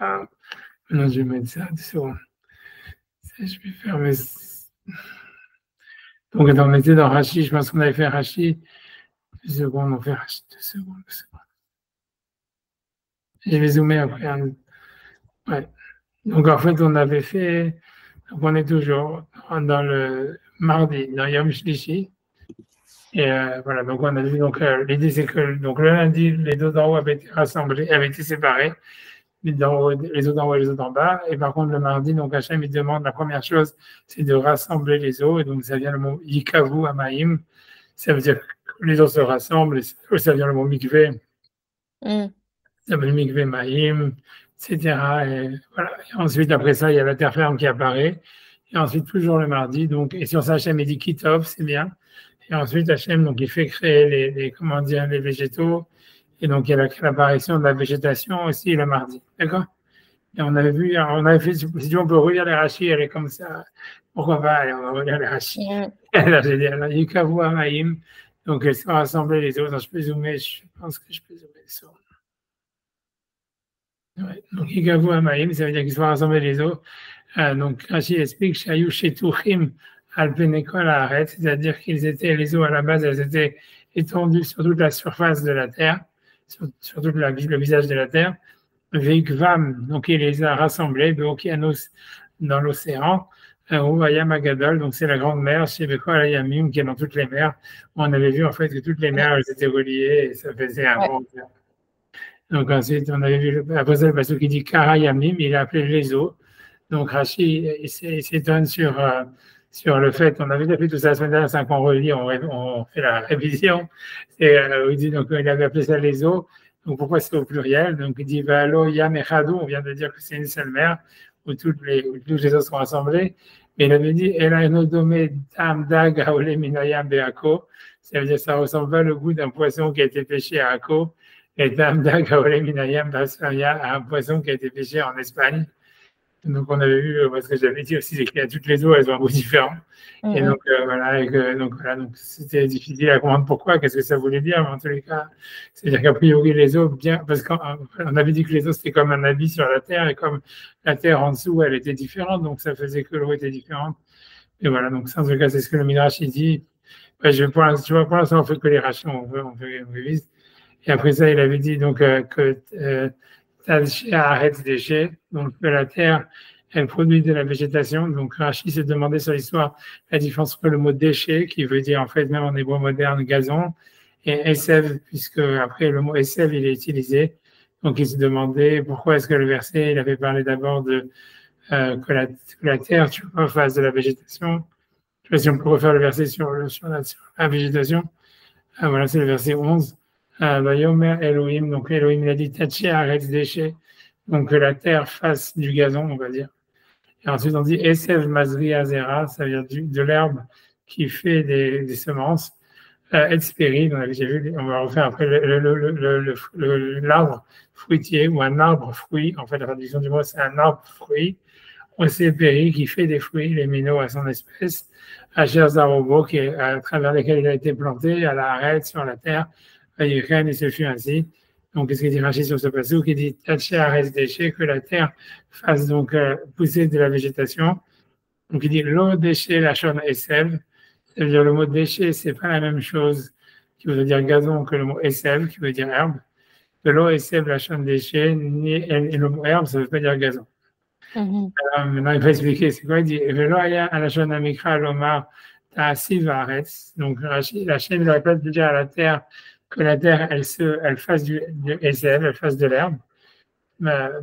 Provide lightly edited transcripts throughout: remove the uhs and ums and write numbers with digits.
Ah, maintenant, je vais mettre ça sur. Je vais faire mes. Donc, on était dans Rashi, je pense qu'on avait fait Rashi. 2 secondes, on fait Rashi, 2 secondes, 2 secondes. Je vais zoomer après. Hein. Ouais. Donc, en fait, on avait fait. Donc, on est toujours dans le mardi, dans Yom Shlishi. Et voilà, donc on a vu, donc l'idée c'est que donc, le lundi, les deux d'en haut avaient été rassemblés, avaient été séparés, les autres d'en haut et les autres d'en bas. Et par contre, le mardi, donc Hachem, il demande, la première chose, c'est de rassembler les eaux. Et donc, ça vient le mot Yikavu Amaim. Ça veut dire que les eaux se rassemblent. Et ça vient le mot Mikvé. Ça s'appelle Mikvé Maïm, etc. Et voilà. Et ensuite, après ça, il y a la terre ferme qui apparaît. Et ensuite, toujours le mardi. Donc, et sur ça, Hachem, il dit Kitov, c'est bien. Et ensuite, Hachem, donc, il fait créer comment dire, les végétaux. Et donc, il y a l'apparition de la végétation aussi le mardi. D'accord? Et on avait vu, on avait fait, si on peut relire les rachis, elle est comme ça. Pourquoi pas? Allez, on va relire les rachis. Là, j'ai dit, alors, Yukavu Amaim. Donc, elles sont rassemblées les autres. Je peux zoomer, je pense que je peux zoomer sur. Ouais. Donc, Yukavu Amaim, ça veut dire qu'ils sont rassemblés les autres. Donc, Rashi explique, Shayu Shetuchim Alpenekol Arrête, c'est-à-dire qu'ils étaient, les eaux à la base, elles étaient étendues sur toute la surface de la terre, sur tout le visage de la terre. Veikvam, donc il les a rassemblés, Beokianos dans l'océan, Uvayam Agadol, donc c'est la grande mer, Shebekol Ayamim, qui est dans toutes les mers. On avait vu en fait que toutes les mers, elles étaient reliées et ça faisait un grand. Donc ensuite, on avait vu, après ça, le passage qui dit Karayamim, il a appelé les eaux. Donc Rashi, il s'étonne sur le fait, on avait déjà fait tout ça la semaine dernière, c'est qu'on relit, on fait la révision, et il dit, donc il avait appelé ça les eaux. Donc pourquoi c'est au pluriel? Donc il dit Valo Yam Echadu, on vient de dire que c'est une seule mer où toutes les eaux sont rassemblées. Mais il avait dit Elanodome Tam Dag Haole Minayam Beako. Ça veut dire que ça ressemble pas le goût d'un poisson qui a été pêché à Ako. Et Tam Dag Haole Minayam Basaya à un poisson qui a été pêché en Espagne. Donc on avait vu, parce que j'avais dit aussi, c'est qu'il y a toutes les eaux, elles ont un goût différent. Et donc voilà, donc c'était difficile à comprendre pourquoi, qu'est-ce que ça voulait dire, mais en tous les cas, c'est-à-dire qu'a priori les eaux, bien, parce qu'on avait dit que les eaux c'était comme un habit sur la terre, et comme la terre en dessous, elle était différente, donc ça faisait que l'eau était différente. Et voilà, donc ça, en tout cas, c'est ce que le Midrash il dit. Ouais, pour l'instant, on fait que les rations, on révise. Et après ça, il avait dit donc que arrête déchets, donc que la terre, elle produit de la végétation. Donc Rachid s'est demandé sur l'histoire la différence entre le mot déchet, qui veut dire en fait même en hébreu moderne gazon, et Esev, puisque après le mot Esev il est utilisé. Donc il se demandait pourquoi est-ce que le verset il avait parlé d'abord de que la terre tu vois, fasse de la végétation. Je ne sais pas si on peut refaire le verset sur la végétation. Voilà, c'est le verset 11. Vayomer Elohim, donc Elohim il a dit Taché arrête déchets, donc que la terre fasse du gazon, on va dire. Et ensuite on dit Esev Mazri Azera, ça veut dire de l'herbe qui fait des semences. Etsperi, j'ai vu, on va refaire après l'arbre fruitier ou un arbre fruit. En fait, la traduction du mot c'est un arbre fruit. Oseperi qui fait des fruits, les minot à son espèce. Asher Zarobo, qui est à travers lesquels il a été planté, à la arête sur la terre. Et ce fut ainsi. Donc, qu'est-ce qu'il dit Rachid sur ce passage qui dit Taché arrête déchet, que la terre fasse donc pousser de la végétation. Donc, il dit l'eau déchet, la chône et sève. Ça veut dire le mot déchet, c'est pas la même chose qui veut dire gazon que le mot sève, qui veut dire herbe. De l'eau et sève, la chône déchet, et le mot herbe, ça veut pas dire gazon. Maintenant, il va expliquer c'est quoi. Il dit Veloya à la chaîne Amikra Lomar Ta'asiv Haaretz. Donc, la chaîne ne répète déjà à la terre que la terre, elle fasse du SL, elle fasse de l'herbe.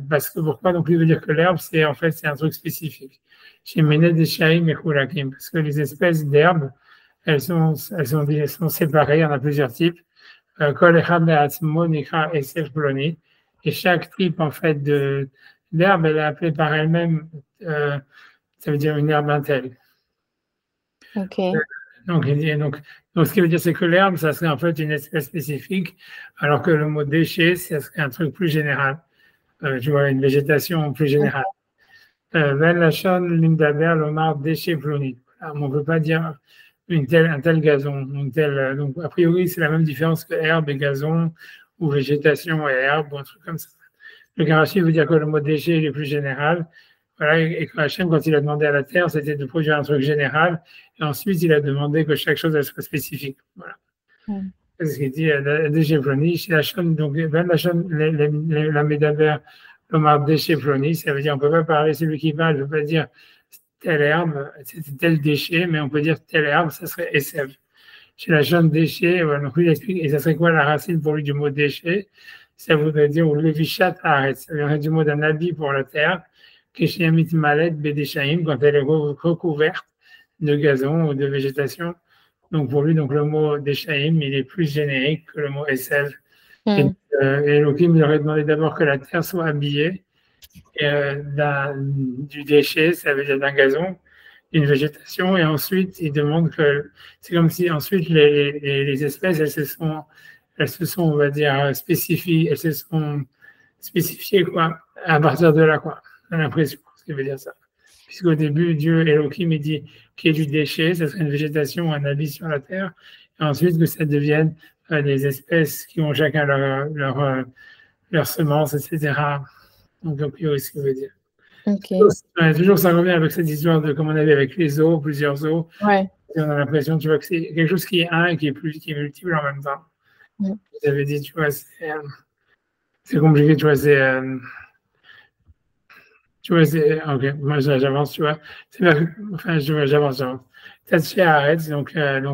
Parce que pourquoi? Donc, il veut dire que l'herbe, c'est en fait, c'est un truc spécifique. Chez Méné des Shaïm et Koulakim. Parce que les espèces d'herbes, elles sont séparées, il y en a plusieurs types. Kol Echad Be'atzmo Nikra Esel Ploni. Et chaque type, en fait, l'herbe, elle est appelée par elle-même, ça veut dire une herbe intelle. Ok. Donc, ce qui veut dire, c'est que l'herbe, ça serait en fait une espèce spécifique, alors que le mot déchet, ça serait un truc plus général. Tu vois, une végétation plus générale. Ben Lachon, l'Indaber, l'Omar, déchet plonit. On ne peut pas dire un tel gazon. Donc, a priori, c'est la même différence que herbe et gazon, ou végétation et herbe, ou un truc comme ça. Le Rashi veut dire que le mot déchet est plus général. Voilà, et que Hachem, quand il a demandé à la terre, c'était de produire un truc général. Et ensuite, il a demandé que chaque chose elle soit spécifique. Voilà. Mm. C'est ce qu'il dit, déchet ploni, chez Hachem, donc, ben Hachem, la médaber, l'omar déchet ploni, ça veut dire, on ne peut pas parler, celui qui parle, ne peut pas dire telle herbe, c'était tel déchet, mais on peut dire telle herbe, ça serait Esev. Chez la jeune déchet, donc lui, il explique, et ça serait quoi la racine pour lui du mot déchet? Ça voudrait dire, ou levishat arrête, ça viendrait du mot d'un habit pour la terre, keshiamit malet bedeshaim, quand elle est recouverte de gazon ou de végétation. Donc pour lui, donc le mot deshaim, il est plus générique que le mot Esev. Et Elohim, il aurait demandé d'abord que la terre soit habillée du déchet, ça veut dire d'un gazon, une végétation, et ensuite il demande que c'est comme si ensuite les espèces elles se sont, on va dire, spécifiées, elles se sont spécifiées quoi, à partir de là quoi. J'ai l'impression, ce qui veut dire ça. Puisqu'au début, Dieu Elohim il dit qu'il y ait du déchet, ça serait une végétation, un habit sur la terre, et ensuite que ça devienne des espèces qui ont chacun leur semence, etc. Donc, oui, ce que veut dire. Ok. Toujours, ça revient avec cette histoire de comme on avait avec les os, plusieurs os. Ouais. Et on a l'impression, tu vois, que c'est quelque chose qui est un et qui est multiple en même temps. Mm. J'avais dit, tu vois, c'est compliqué, tu vois, ok, moi j'avance, tu vois. Enfin, j'avance. Tatché arrête, donc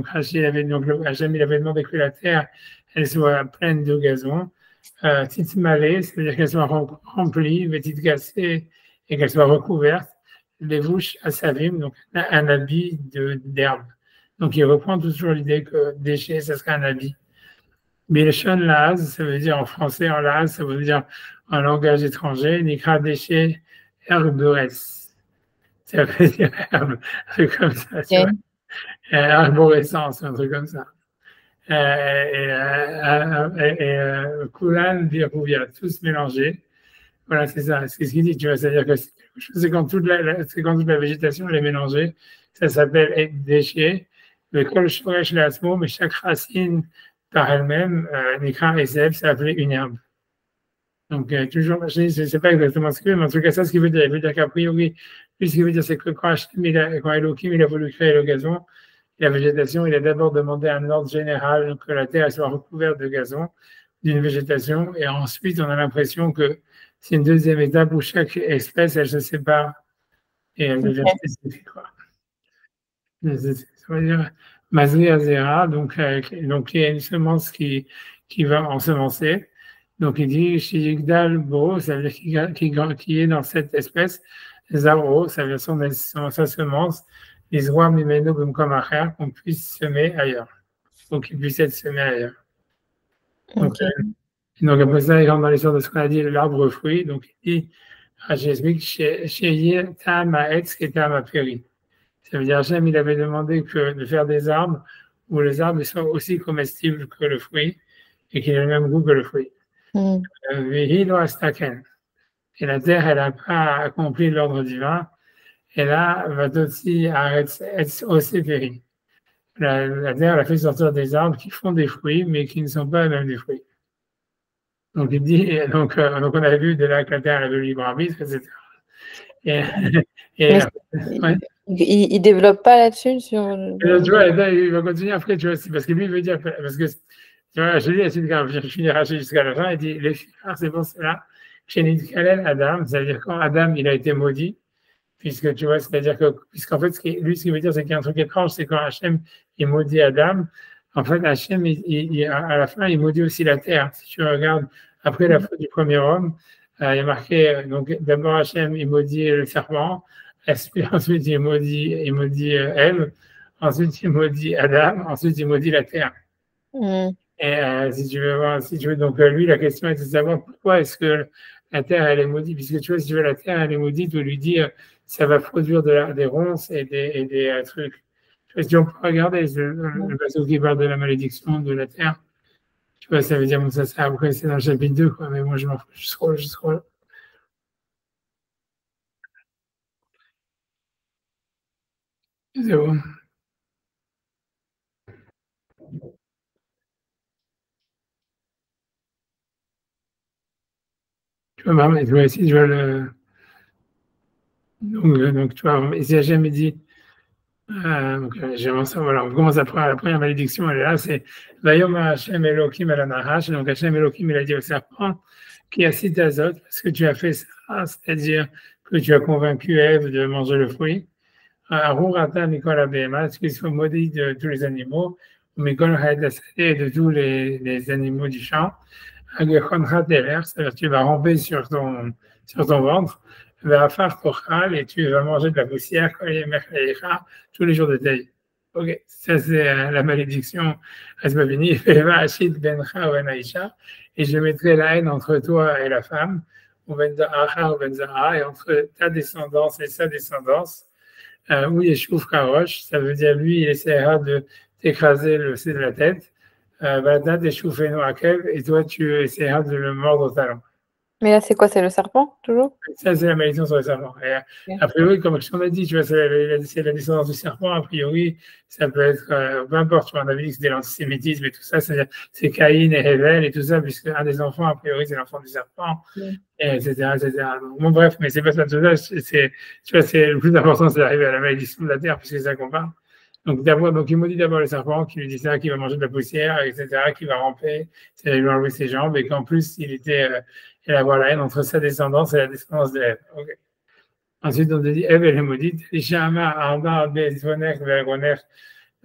Rachid avait, donc Hachem, il avait demandé que la terre, elle soit pleine de gazon. Petite malée, c'est-à-dire qu'elle soit remplie, petite cassée, et qu'elle soit recouverte. Les vouches à savim, donc un habit d'herbe. Donc il reprend toujours l'idée que déchet, ça serait un habit. Mais le shon laz, ça veut dire en français, en laz, ça veut dire en langage étranger, nikra déchet herberes. Ça veut dire herbe, un truc comme ça, tu vois. Ok. Arborescence, un truc comme ça. Kulan, Virouvia, tous mélangés. Voilà, c'est ça, c'est ce qu'il dit, tu vois. C'est-à-dire que c'est quand c'est quand toute la végétation elle est mélangée, ça s'appelle déchet. Le kol shoresh l'asmo, mais chaque racine par elle-même, Nikra et Zeb, ça appelé une herbe. Donc, toujours, je ne sais pas exactement ce qu'il veut, mais en tout cas, ça, ce qu'il veut dire. Il veut dire qu'a priori, lui, ce qu'il veut dire, c'est que quand Elohim, il a voulu créer le gazon, la végétation, il a d'abord demandé un ordre général que la terre soit recouverte de gazon, d'une végétation, et ensuite on a l'impression que c'est une deuxième étape où chaque espèce, elle se sépare et elle devient Ok. spécifique. Quoi. Ça veut dire Mazri Azera, donc il y a une semence qui va ensemencer. Donc il dit Shigdal Bo, ça veut dire qui est dans cette espèce, Zaro, ça veut dire sa semence, les rois Mimeno Bumkomacher, qu'on puisse semer ailleurs, donc qu'il puisse être semé ailleurs. Donc, Ok. donc après ça, il rentre dans l'histoire de ce qu'on a dit, l'arbre fruit. Donc il dit, j'explique, chez Tam Aetz et Tam Aperi. Ça veut dire, Hachem, il avait demandé de faire des arbres où les arbres soient aussi comestibles que le fruit et qu'ils aient le même goût que le fruit. Mm. Vihilo Astaken. Et la terre, elle n'a pas accompli l'ordre divin. Et là, va aussi arrêter aussi péri. La terre, elle a fait sortir des arbres qui font des fruits, mais qui ne sont pas même des fruits. Donc, il dit, donc on avait vu de là que la terre avait le libre arbitre, etc. Et, et, Mais ouais. il développe pas là-dessus sur Tu vois, et là, il va continuer après, tu vois, parce que lui, il veut dire, parce que, tu vois, je dis, quand je finirai jusqu'à la fin, il dit, les frères, c'est pour cela, chez Nidkalel Adam, c'est-à-dire quand Adam, il a été maudit, puisque, tu vois, c'est-à-dire que, puisqu'en fait, lui, ce qu'il veut dire, c'est qu'il y a un truc étrange, c'est quand Hachem, il maudit Adam, en fait, Hachem, à la fin, il maudit aussi la terre. Si tu regardes, après la faute du premier homme, il y a marqué, donc, d'abord, Hachem, il maudit le serpent, ensuite, il maudit Ève, ensuite, il maudit Adam, ensuite, il maudit la terre. Mm. Et si tu veux voir, si tu veux, donc lui, la question est de savoir pourquoi est-ce que la terre, elle est maudite, puisque tu vois, si tu veux, la terre, elle est maudite, ou lui dire, ça va produire des ronces et des trucs. Tu vois, si on peut regarder le passage qui parle de la malédiction de la terre, tu vois, ça veut dire, bon, ça après, c'est dans le chapitre 2, quoi, mais moi, je m'en fous, je scroll. C'est bon. Tu vois, mais toi aussi, tu vois le. Donc, tu vois, ici, Hachem, il dit, j'aimerais ça, voilà, on commence la première malédiction, elle est là, c'est Vayom Hachem Elohim el Nahash. Donc, Hachem Elohim, il a dit au serpent, qui a cité Azot, parce que tu as fait ça, c'est-à-dire que tu as convaincu Ève de manger le fruit. Arurata Mikol Abéma, ce qu'ils soient maudits de tous les animaux, Mikol Haed et de tous les animaux du champ. Agechoncha Teler, c'est-à-dire tu vas ramper sur ton ventre, Ve'afar Tochal, et tu vas manger de la poussière tous les jours de ta vie. Ok, ça c'est la malédiction Asbabini, et je mettrai la haine entre toi et la femme, ou et entre ta descendance et sa descendance. Oui, Yeshuv Karosh, ça veut dire lui, il essaiera de t'écraser le C de la tête. Badad Yeshuv Akev, et toi, tu essaieras de le mordre au talon. Mais là, c'est quoi? C'est le serpent, toujours? Ça, c'est la malédiction sur le serpent. Et, a priori, comme on a dit, tu vois, c'est la descendance du serpent. A priori, ça peut être, peu importe, tu vois, on avait dit que c'était l'antisémitisme et tout ça, c'est Caïn et Hevel et tout ça, puisque un des enfants, a priori, c'est l'enfant du serpent, et etc., etc. Donc, bon, bref, mais c'est pas ça tout ça. Tu vois, c'est le plus important, c'est d'arriver à la malédiction de la terre, puisque c'est ça qu'on parle. Donc, il maudit d'abord le serpent, qui lui dit ça, qui va manger de la poussière, etc., qui va ramper, ça va lui enlever ses jambes, et qu'en plus, il avoir la haine entre sa descendance et la descendance d'Ève. Okay. Ensuite, on te dit Ève, elle est maudite.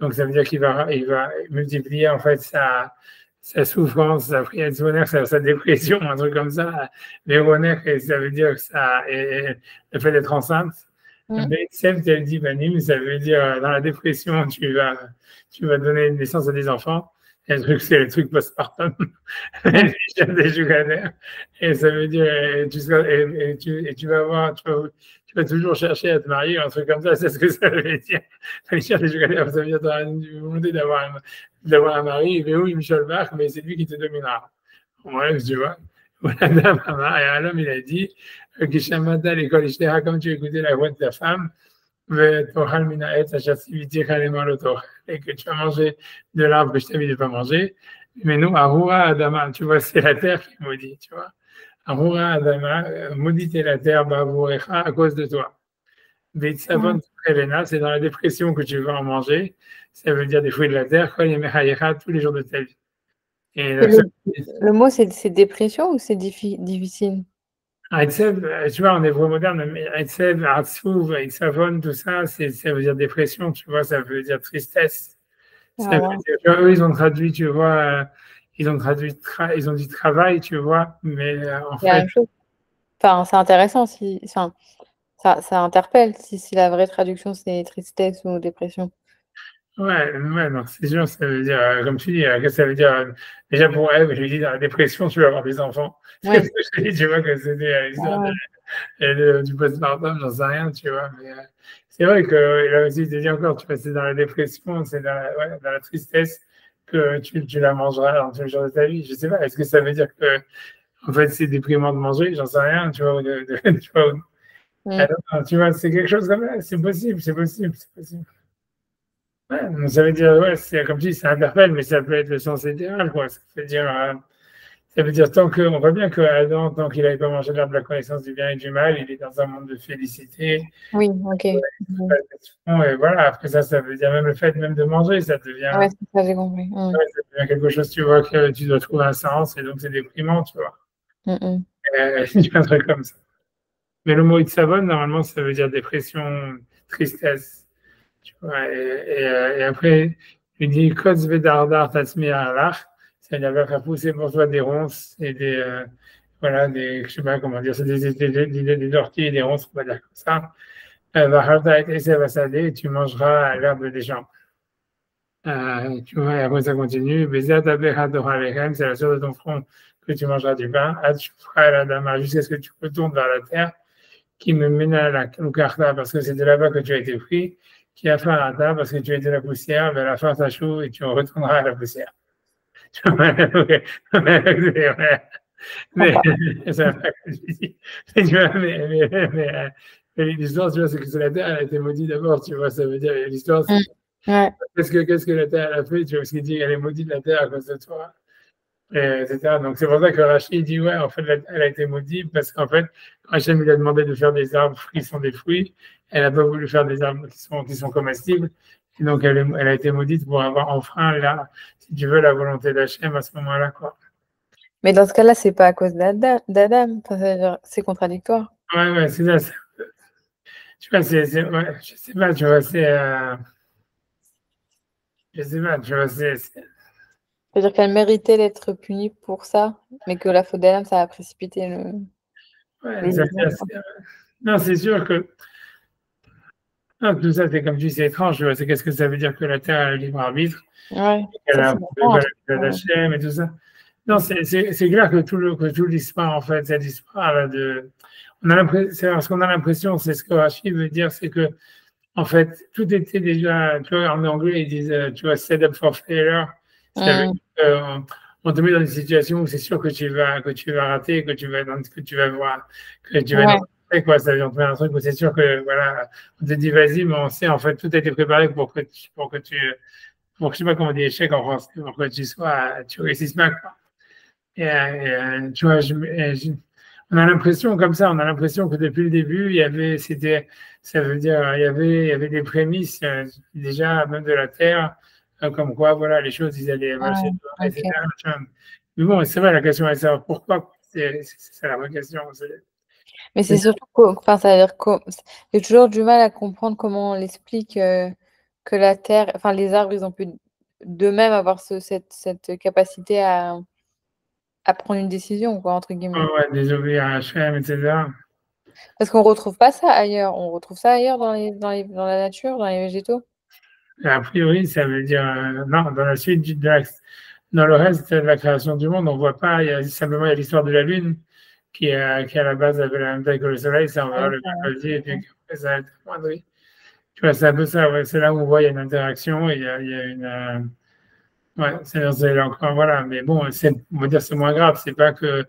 Donc, ça veut dire qu'il va multiplier, en fait, sa souffrance, sa dépression, un truc comme ça. Et ça veut dire que le fait d'être enceinte. Mais elle dit Banim, ça veut dire dans la dépression, tu vas donner naissance à des enfants. Et c'est le truc postpartum. Et ça veut dire, tu vas avoir, tu vas toujours chercher à te marier, un truc comme ça, c'est ce que ça veut dire. Ça veut dire, tu as une volonté d'avoir un mari, et oui, Michel Bach, mais c'est lui qui te dominera. Voilà, tu vois. Voilà, et alors, il a dit, Kishamata, l'école, comme tu écoutais la voix de ta femme, et que tu vas manger de l'arbre que je t'ai dit de ne pas manger. Mais nous, Arura Adama, tu vois, c'est la terre qui maudit, tu vois. Arura Adama, maudite est la terre, Bavourecha, à cause de toi. Veitsavon Elena, c'est dans la dépression que tu vas en manger. Ça veut dire des fruits de la terre, tous les jours de ta vie. Et le mot, c'est dépression ou c'est difficile? Tu vois, en hébreu moderne, Aitsev, Atzouv, Aitzavon, tout ça, ça veut dire dépression, tu vois, ça veut dire tristesse. Ça veut dire, tu vois, eux, ils ont traduit, tu vois, ils ont dit travail, tu vois, mais en fait. Enfin, c'est intéressant, ça interpelle si la vraie traduction c'est tristesse ou dépression. Ouais, non, c'est sûr, ça veut dire, comme tu dis, ça veut dire, déjà pour Ève, je lui dis, dans la dépression, tu vas avoir des enfants. Ouais. Tu vois que c'était l'histoire du postpartum, j'en sais rien, tu vois, mais c'est vrai qu'il a aussi dit encore, tu vois, c'est dans la dépression, c'est dans la tristesse que tu la mangeras dans tous les jours de ta vie. Je sais pas, est-ce que ça veut dire que, en fait, c'est déprimant de manger, j'en sais rien, tu vois, tu vois, alors, tu vois, c'est quelque chose comme ça, c'est possible. Ouais, ça veut dire, c'est comme tu dis, ça interpelle, mais ça peut être le sens idéal, quoi. Ça veut dire on voit bien que Adam, tant qu'il n'avait pas mangé l'arbre de la connaissance du bien et du mal, il est dans un monde de félicité. Oui, ok. Et voilà, après ça veut dire même le fait même de manger, ça devient. Ouais, c'est ça, j'ai compris. Ça devient quelque chose, tu vois, que tu dois trouver un sens, et donc c'est déprimant, tu vois. C'est un truc comme ça. Mais le mot Itzavon, normalement, ça veut dire dépression, tristesse. Tu vois, et après, il dit Kotz vedardar tatsmi alach, c'est-à-dire faire pousser pour toi des ronces et je sais pas comment dire, c'est des orties et des ronces, on va dire comme ça. Et tu mangeras l'herbe des champs. Tu vois, et après ça continue. C'est la sueur de ton front que tu mangeras du pain. Jusqu'à ce que tu retournes vers la terre, qui me mène à la Lukarta, parce que c'est de là-bas que tu as été pris, qui a fait un tas, parce que tu as été la poussière, vers la fin ta chou, et tu retourneras à la poussière. Mais l'histoire, tu vois, c'est que la terre a été maudite d'abord, tu vois, ça veut dire, l'histoire, c'est qu'est-ce que la terre a fait, tu vois, ce qu'il dit, elle est maudite la terre à cause de toi. etc. Donc c'est pour ça que Rachid dit, ouais, en fait, elle a été maudite parce qu'en fait, quand Hachem lui a demandé de faire des arbres qui sont des fruits, elle n'a pas voulu faire des arbres qui sont comestibles. Et donc elle a été maudite pour avoir enfreint, là, si tu veux, la volonté d'Hachem à ce moment-là, quoi. Mais dans ce cas-là, c'est pas à cause d'Adam. Enfin, c'est contradictoire. Ouais, c'est ça. Tu vois, ouais, je sais pas, tu vois, je sais pas, tu vois, C'est-à-dire qu'elle méritait d'être punie pour ça, mais que la faute d'Adam, ça a précipité ouais, le jugement. non, c'est sûr que, non, tout ça, c'est comme tu dis, c'est étrange, tu vois, c'est qu'est-ce que ça veut dire que la Terre a le libre arbitre, Ouais, qu'elle ça a c'est approuvé un par truc. la d'Hachem et tout ça. Non, c'est clair que tout l'histoire, en fait, cette histoire-là on a l'impression, ce qu'on a l'impression, c'est ce que Rachid veut dire, c'est que, en fait, tout était déjà, tu vois, en anglais, ils disent, tu vois, set up for failure. Ça veut dire on te met dans une situation où c'est sûr que tu vas rater, que tu vas voir, que tu vas Ouais, dans quoi, ça vient te mettre un truc où c'est sûr que, voilà, on te dit, vas-y, mais on sait, en fait, tout a été préparé pour que je sais pas comment on dit échec en français, pour que tu réussisses pas, quoi. Tu vois, on a l'impression comme ça, on a l'impression que depuis le début, ça veut dire, il y avait des prémices déjà même de la Terre, comme quoi, voilà, les choses, ils allaient marcher, ok. etc. Mais bon, c'est vrai, la question est ça, pourquoi? C'est ça la vraie question. Mais c'est surtout enfin, ça veut dire j'ai toujours du mal à comprendre comment on l'explique que la Terre, enfin les arbres, ils ont pu d'eux-mêmes avoir cette capacité à prendre une décision, quoi, entre Ouais, guillemets. ouais, désobéir à Hachem, etc. Parce qu'on retrouve pas ça ailleurs. On retrouve ça ailleurs dans la nature, dans les végétaux. Et a priori, ça veut dire, non, dans la suite, dans le reste de la création du monde, on voit pas, il y a l'histoire de la Lune qui à la base avait la même taille que le Soleil, ça on verra Ouais, le mercredi, et puis après ça a été amoindri. Tu vois, c'est un peu ça, ouais, c'est là où on voit il y a une interaction, et il y a une, ouais, c'est encore, voilà, mais bon, on va dire c'est moins grave, c'est pas que,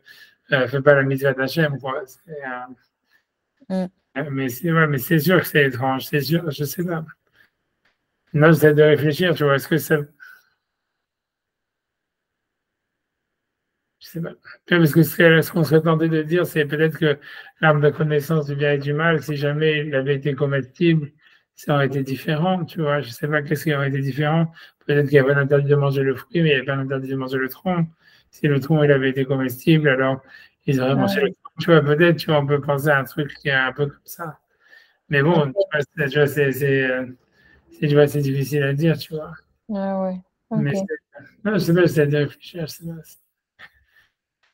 fais pas la mitzvah d'Hachem, quoi. mm. Mais c'est sûr que c'est étrange, c'est sûr, je sais pas. Là, j'essaie de réfléchir, tu vois, est-ce que ça, je sais pas. Parce que ce qu'on serait tenté de dire, c'est peut-être que l'arbre de connaissance du bien et du mal, si jamais il avait été comestible, ça aurait été différent, tu vois. Je sais pas qu'est-ce qui aurait été différent. Peut-être qu'il y avait un interdit de manger le fruit, mais il n'y avait pas un interdit de manger le tronc. Si le tronc, il avait été comestible, alors ils auraient mangé le Ouais, tronc. Tu vois, peut-être, tu vois, on peut penser à un truc qui est un peu comme ça. Mais bon, tu vois, tu vois, c'est difficile à dire, tu vois. ah ouais, Mais ok. non, je sais pas, j'essaie de réfléchir, je sais pas.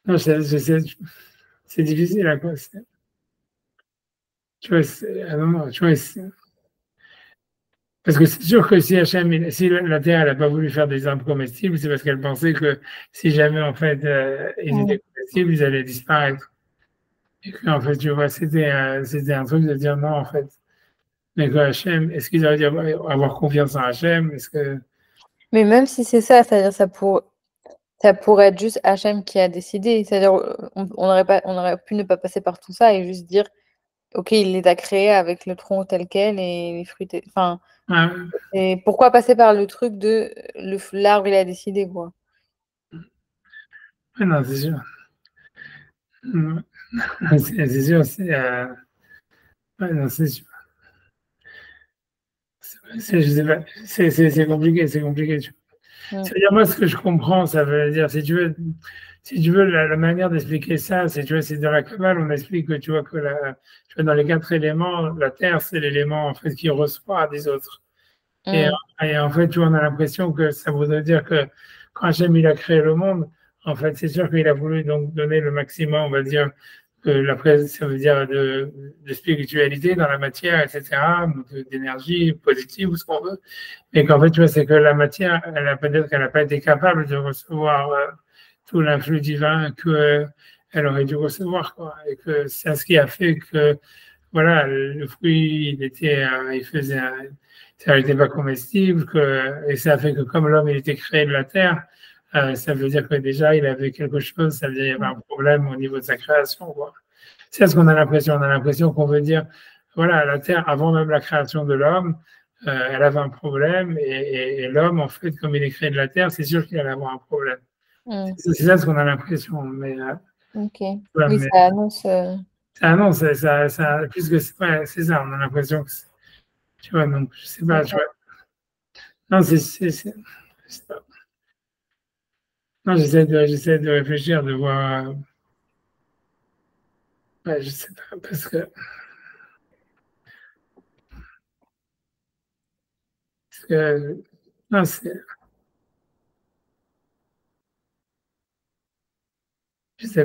Non, c'est difficile à quoi. Tu vois, non, tu vois, parce que c'est sûr que si si la Terre elle n'a pas voulu faire des arbres comestibles, c'est parce qu'elle pensait que si jamais en fait ils Mm. étaient comestibles, ils allaient disparaître. Et qu'en fait, tu vois, c'était un truc de dire non en fait. Mais que Hachem, est-ce qu'ils auraient dû avoir confiance en Hachem? Est-ce que Mais même si c'est ça, c'est-à-dire ça pourrait être juste Hachem qui a décidé. C'est-à-dire on aurait pu ne pas passer par tout ça et juste dire OK, il les a créés avec le tronc tel quel et les fruits enfin, ah, et pourquoi passer par le truc de l'arbre, il a décidé, quoi? ouais, non, c'est sûr. Mm. C'est sûr, ouais, non, c'est sûr. Je sais pas, c'est compliqué, c'est compliqué. Mmh. C'est-à-dire, moi, ce que je comprends, ça veut dire, si tu veux la manière d'expliquer ça, c'est, tu vois, c'est dans la Kabbale, on explique que, tu vois, tu vois, dans les quatre éléments, la terre, c'est l'élément, en fait, qui reçoit des autres. Et, Mmh. et en fait, tu vois, on a l'impression que ça voudrait dire que quand Hachem, il a créé le monde, en fait, c'est sûr qu'il a voulu donc donner le maximum, on va dire, ça veut dire de spiritualité dans la matière, etc., d'énergie positive ou ce qu'on veut. Et qu'en fait, tu vois, c'est que la matière, peut-être qu'elle n'a pas été capable de recevoir tout l'influx divin qu'elle aurait dû recevoir, quoi. Et que c'est ce qui a fait que, voilà, le fruit, ça n'était pas comestible, et ça a fait que comme l'homme, il était créé de la terre, ça veut dire que déjà, il avait quelque chose, ça veut dire qu'il y avait un problème au niveau de sa création, quoi. C'est ce qu'on a l'impression. On a l'impression qu'on veut dire, voilà, la terre, avant même la création de l'homme, elle avait un problème et l'homme, en fait, comme il est créé de la terre, c'est sûr qu'il allait avoir un problème. C'est ça ce qu'on a l'impression. Mais, Ok. ouais, Oui, mais ça annonce. non, plus que c'est ça, on a l'impression que tu vois, donc je sais pas, tu vois. Non, c'est pas. Non, j'essaie de réfléchir, de voir. Ouais, je sais pas, parce que non, je sais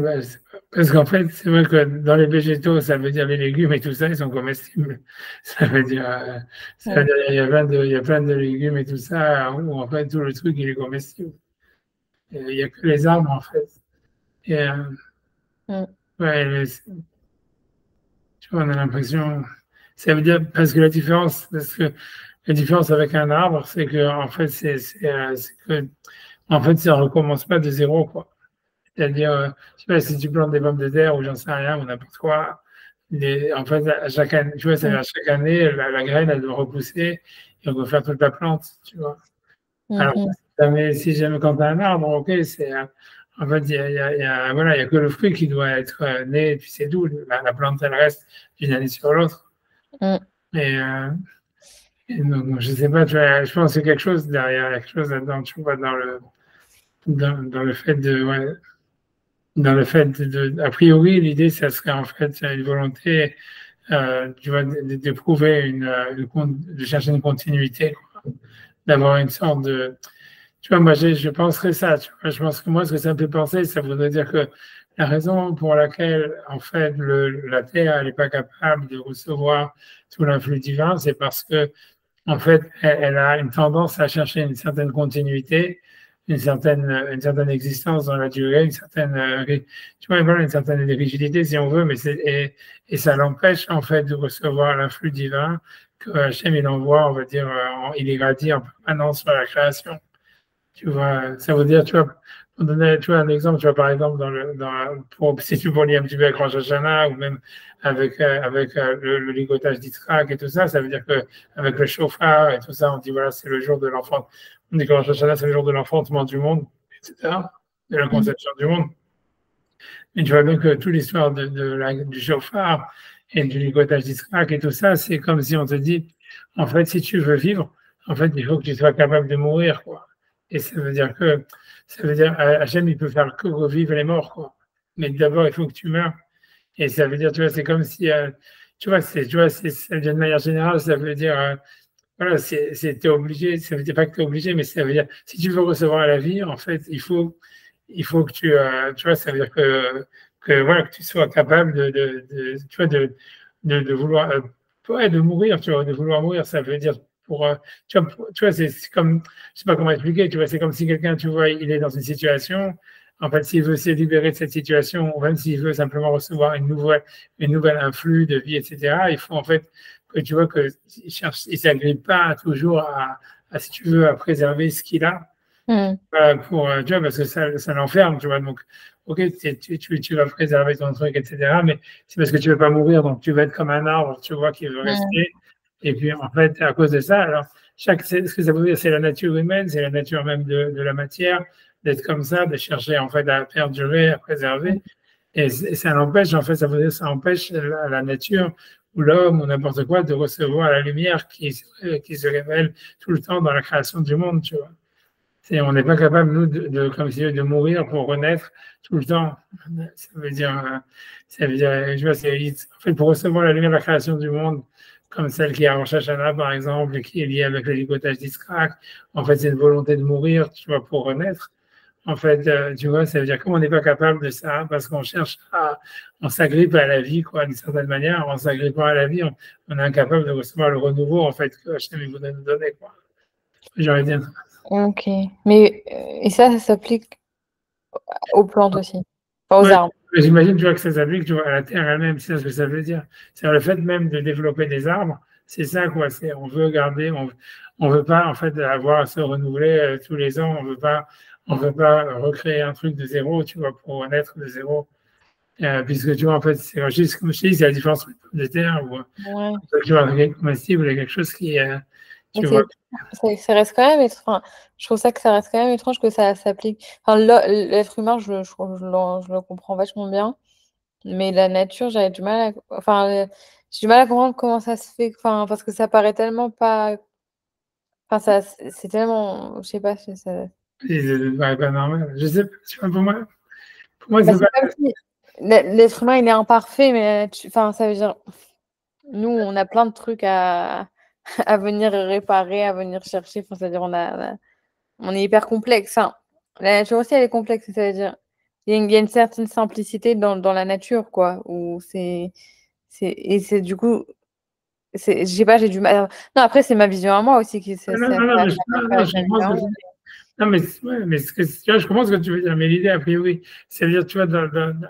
pas. Parce qu'en fait, c'est vrai que dans les végétaux, ça veut dire les légumes et tout ça, ils sont comestibles. Ça veut dire, il y a plein de légumes et tout ça, où en fait, tout le truc, il est comestible. Et il n'y a que les arbres, en fait. Et, ouais, tu vois, on a l'impression, ça veut dire, parce que la différence avec un arbre, c'est que, en fait, c'est que, en fait, ça recommence pas de zéro, quoi. C'est-à-dire, je sais pas, si tu plantes des pommes de terre ou j'en sais rien, ou n'importe quoi, en fait, à chaque année, tu vois, à chaque année, la graine, elle doit repousser et on doit faire toute la plante, tu vois. Alors, si jamais quand tu as un arbre, ok, en fait, voilà, il y a que le fruit qui doit être né, et puis c'est tout. La plante, elle reste d'une année sur l'autre. Et, donc, je sais pas, tu vois, je pense que c'est quelque chose derrière, quelque chose là-dedans, tu vois, dans le fait de, ouais, a priori, l'idée, ça serait en fait une volonté, tu vois, de prouver de chercher une continuité, quoi. D'avoir une sorte de, tu vois, moi, je penserais ça, tu vois, je pense que moi, ce que ça me fait penser, ça voudrait dire que la raison pour laquelle, en fait, la Terre, elle n'est pas capable de recevoir tout l'influx divin, c'est parce que, en fait, elle a une tendance à chercher une certaine continuité, une certaine existence dans la durée, une certaine, tu vois, voilà, une certaine rigidité, si on veut, et ça l'empêche, en fait, de recevoir l'influx divin que Hachem, il envoie, on va dire, il irradie en permanence sur la création. Tu vois, ça veut dire, tu vois, pour donner, tu vois, un exemple, tu vois, par exemple, si tu lis un petit peu avec Rosh Hashanah ou même avec le ligotage d'Yitzhak et tout ça, ça veut dire que avec le chauffard et tout ça, on dit, voilà, c'est le jour de l'enfant. On dit que Rosh Hashanah, c'est le jour de l'enfantement du monde, etc., de la conception du monde. Mais tu vois bien que toute l'histoire du chauffard et du ligotage d'Yitzhak et tout ça, c'est comme si on te dit, en fait, si tu veux vivre, en fait, il faut que tu sois capable de mourir, quoi. Et ça veut dire, Hachem, il peut faire que revivre les morts, quoi. Mais d'abord, il faut que tu meurs. Et ça veut dire, tu vois, c'est comme si, d'une manière générale, ça veut dire, voilà, t'es obligé, ça veut dire pas que tu es obligé, mais ça veut dire, si tu veux recevoir la vie, en fait, il faut que tu vois, ça veut dire voilà, que tu sois capable tu vois, de vouloir, ouais, de mourir, tu vois, de vouloir mourir, ça veut dire tu vois, c'est comme, je sais pas comment expliquer, tu vois, c'est comme si quelqu'un, tu vois, il est dans une situation, en fait, s'il veut se libérer de cette situation, ou même s'il veut simplement recevoir une nouvelle influx de vie, etc., il faut, en fait, que tu vois il s'agrippe pas toujours si tu veux, à préserver ce qu'il a, tu vois, parce que ça l'enferme, tu vois. Donc, ok, tu vas préserver ton truc, etc. Mais c'est parce que tu veux pas mourir, donc tu vas être comme un arbre, tu vois, qui veut rester. Et puis, en fait, à cause de ça, alors, ce que ça veut dire, c'est la nature humaine, c'est la nature même de la matière, d'être comme ça, de chercher, en fait, à perdurer, à préserver. Et ça l'empêche, en fait, ça veut dire, ça empêche la nature ou l'homme ou n'importe quoi de recevoir la lumière qui se révèle tout le temps dans la création du monde, tu vois. On n'est pas capable, nous, comme si de mourir pour renaître tout le temps. Ça veut dire, je vois, en fait, pour recevoir la lumière de la création du monde, comme celle qui est à Rosh Hashanah, par exemple, et qui est liée avec le ligotage d'Yitzhak, en fait, c'est une volonté de mourir, tu vois, pour renaître. En fait, tu vois, ça veut dire comme on n'est pas capable de ça, parce qu'on on s'agrippe à la vie, quoi, d'une certaine manière. En s'agrippant à la vie, on est incapable de recevoir le renouveau, en fait, que Hachem voudrait nous donner, quoi. J'aurais dit. Ok. Mais, et ça s'applique aux plantes aussi, enfin, aux Ouais, arbres. j'imagine, tu vois, que ça s'applique, tu vois, à la terre elle-même, c'est ce que ça veut dire. C'est le fait même de développer des arbres, c'est ça, quoi. On veut garder, on veut pas, en fait, avoir à se renouveler tous les ans. On veut pas recréer un truc de zéro, tu vois, pour naître de zéro. Puisque, tu vois, en fait, c'est juste, comme je dis, c'est la différence entre les pommes de terre ou, Ouais. tu vois, un truc comestible et quelque chose Tu vois. Ça reste quand même enfin, je trouve ça que ça reste quand même étrange que ça s'applique. Enfin, l'être humain, je le comprends vachement bien, mais la nature, j'avais du mal à, enfin, j'ai du mal à comprendre comment ça se fait, enfin, parce que ça paraît tellement pas, enfin, c'est tellement, je sais pas, ça. Et ça me paraît pas normal. Je sais pas, tu vois, pour moi, Bah, c'est c'est pas. comme si l'être humain, il est imparfait, mais enfin, ça veut dire, nous, on a plein de trucs à, à venir réparer, à venir chercher. Enfin, c'est-à-dire, on est hyper complexe, hein. La nature aussi, elle est complexe, c'est-à-dire, il y a une certaine simplicité dans la nature, quoi, où et c'est du coup, je sais pas, j'ai du mal. Non, après, c'est ma vision à moi aussi, qui Non, ça, non, ça, non, non, ça, mais ça non, pas non, être je comprends ce que différent. tu veux dire. Non, mais, ouais, mais tu vois, je comprends ce que tu veux dire, mais l'idée, a priori, c'est-à-dire, tu vois,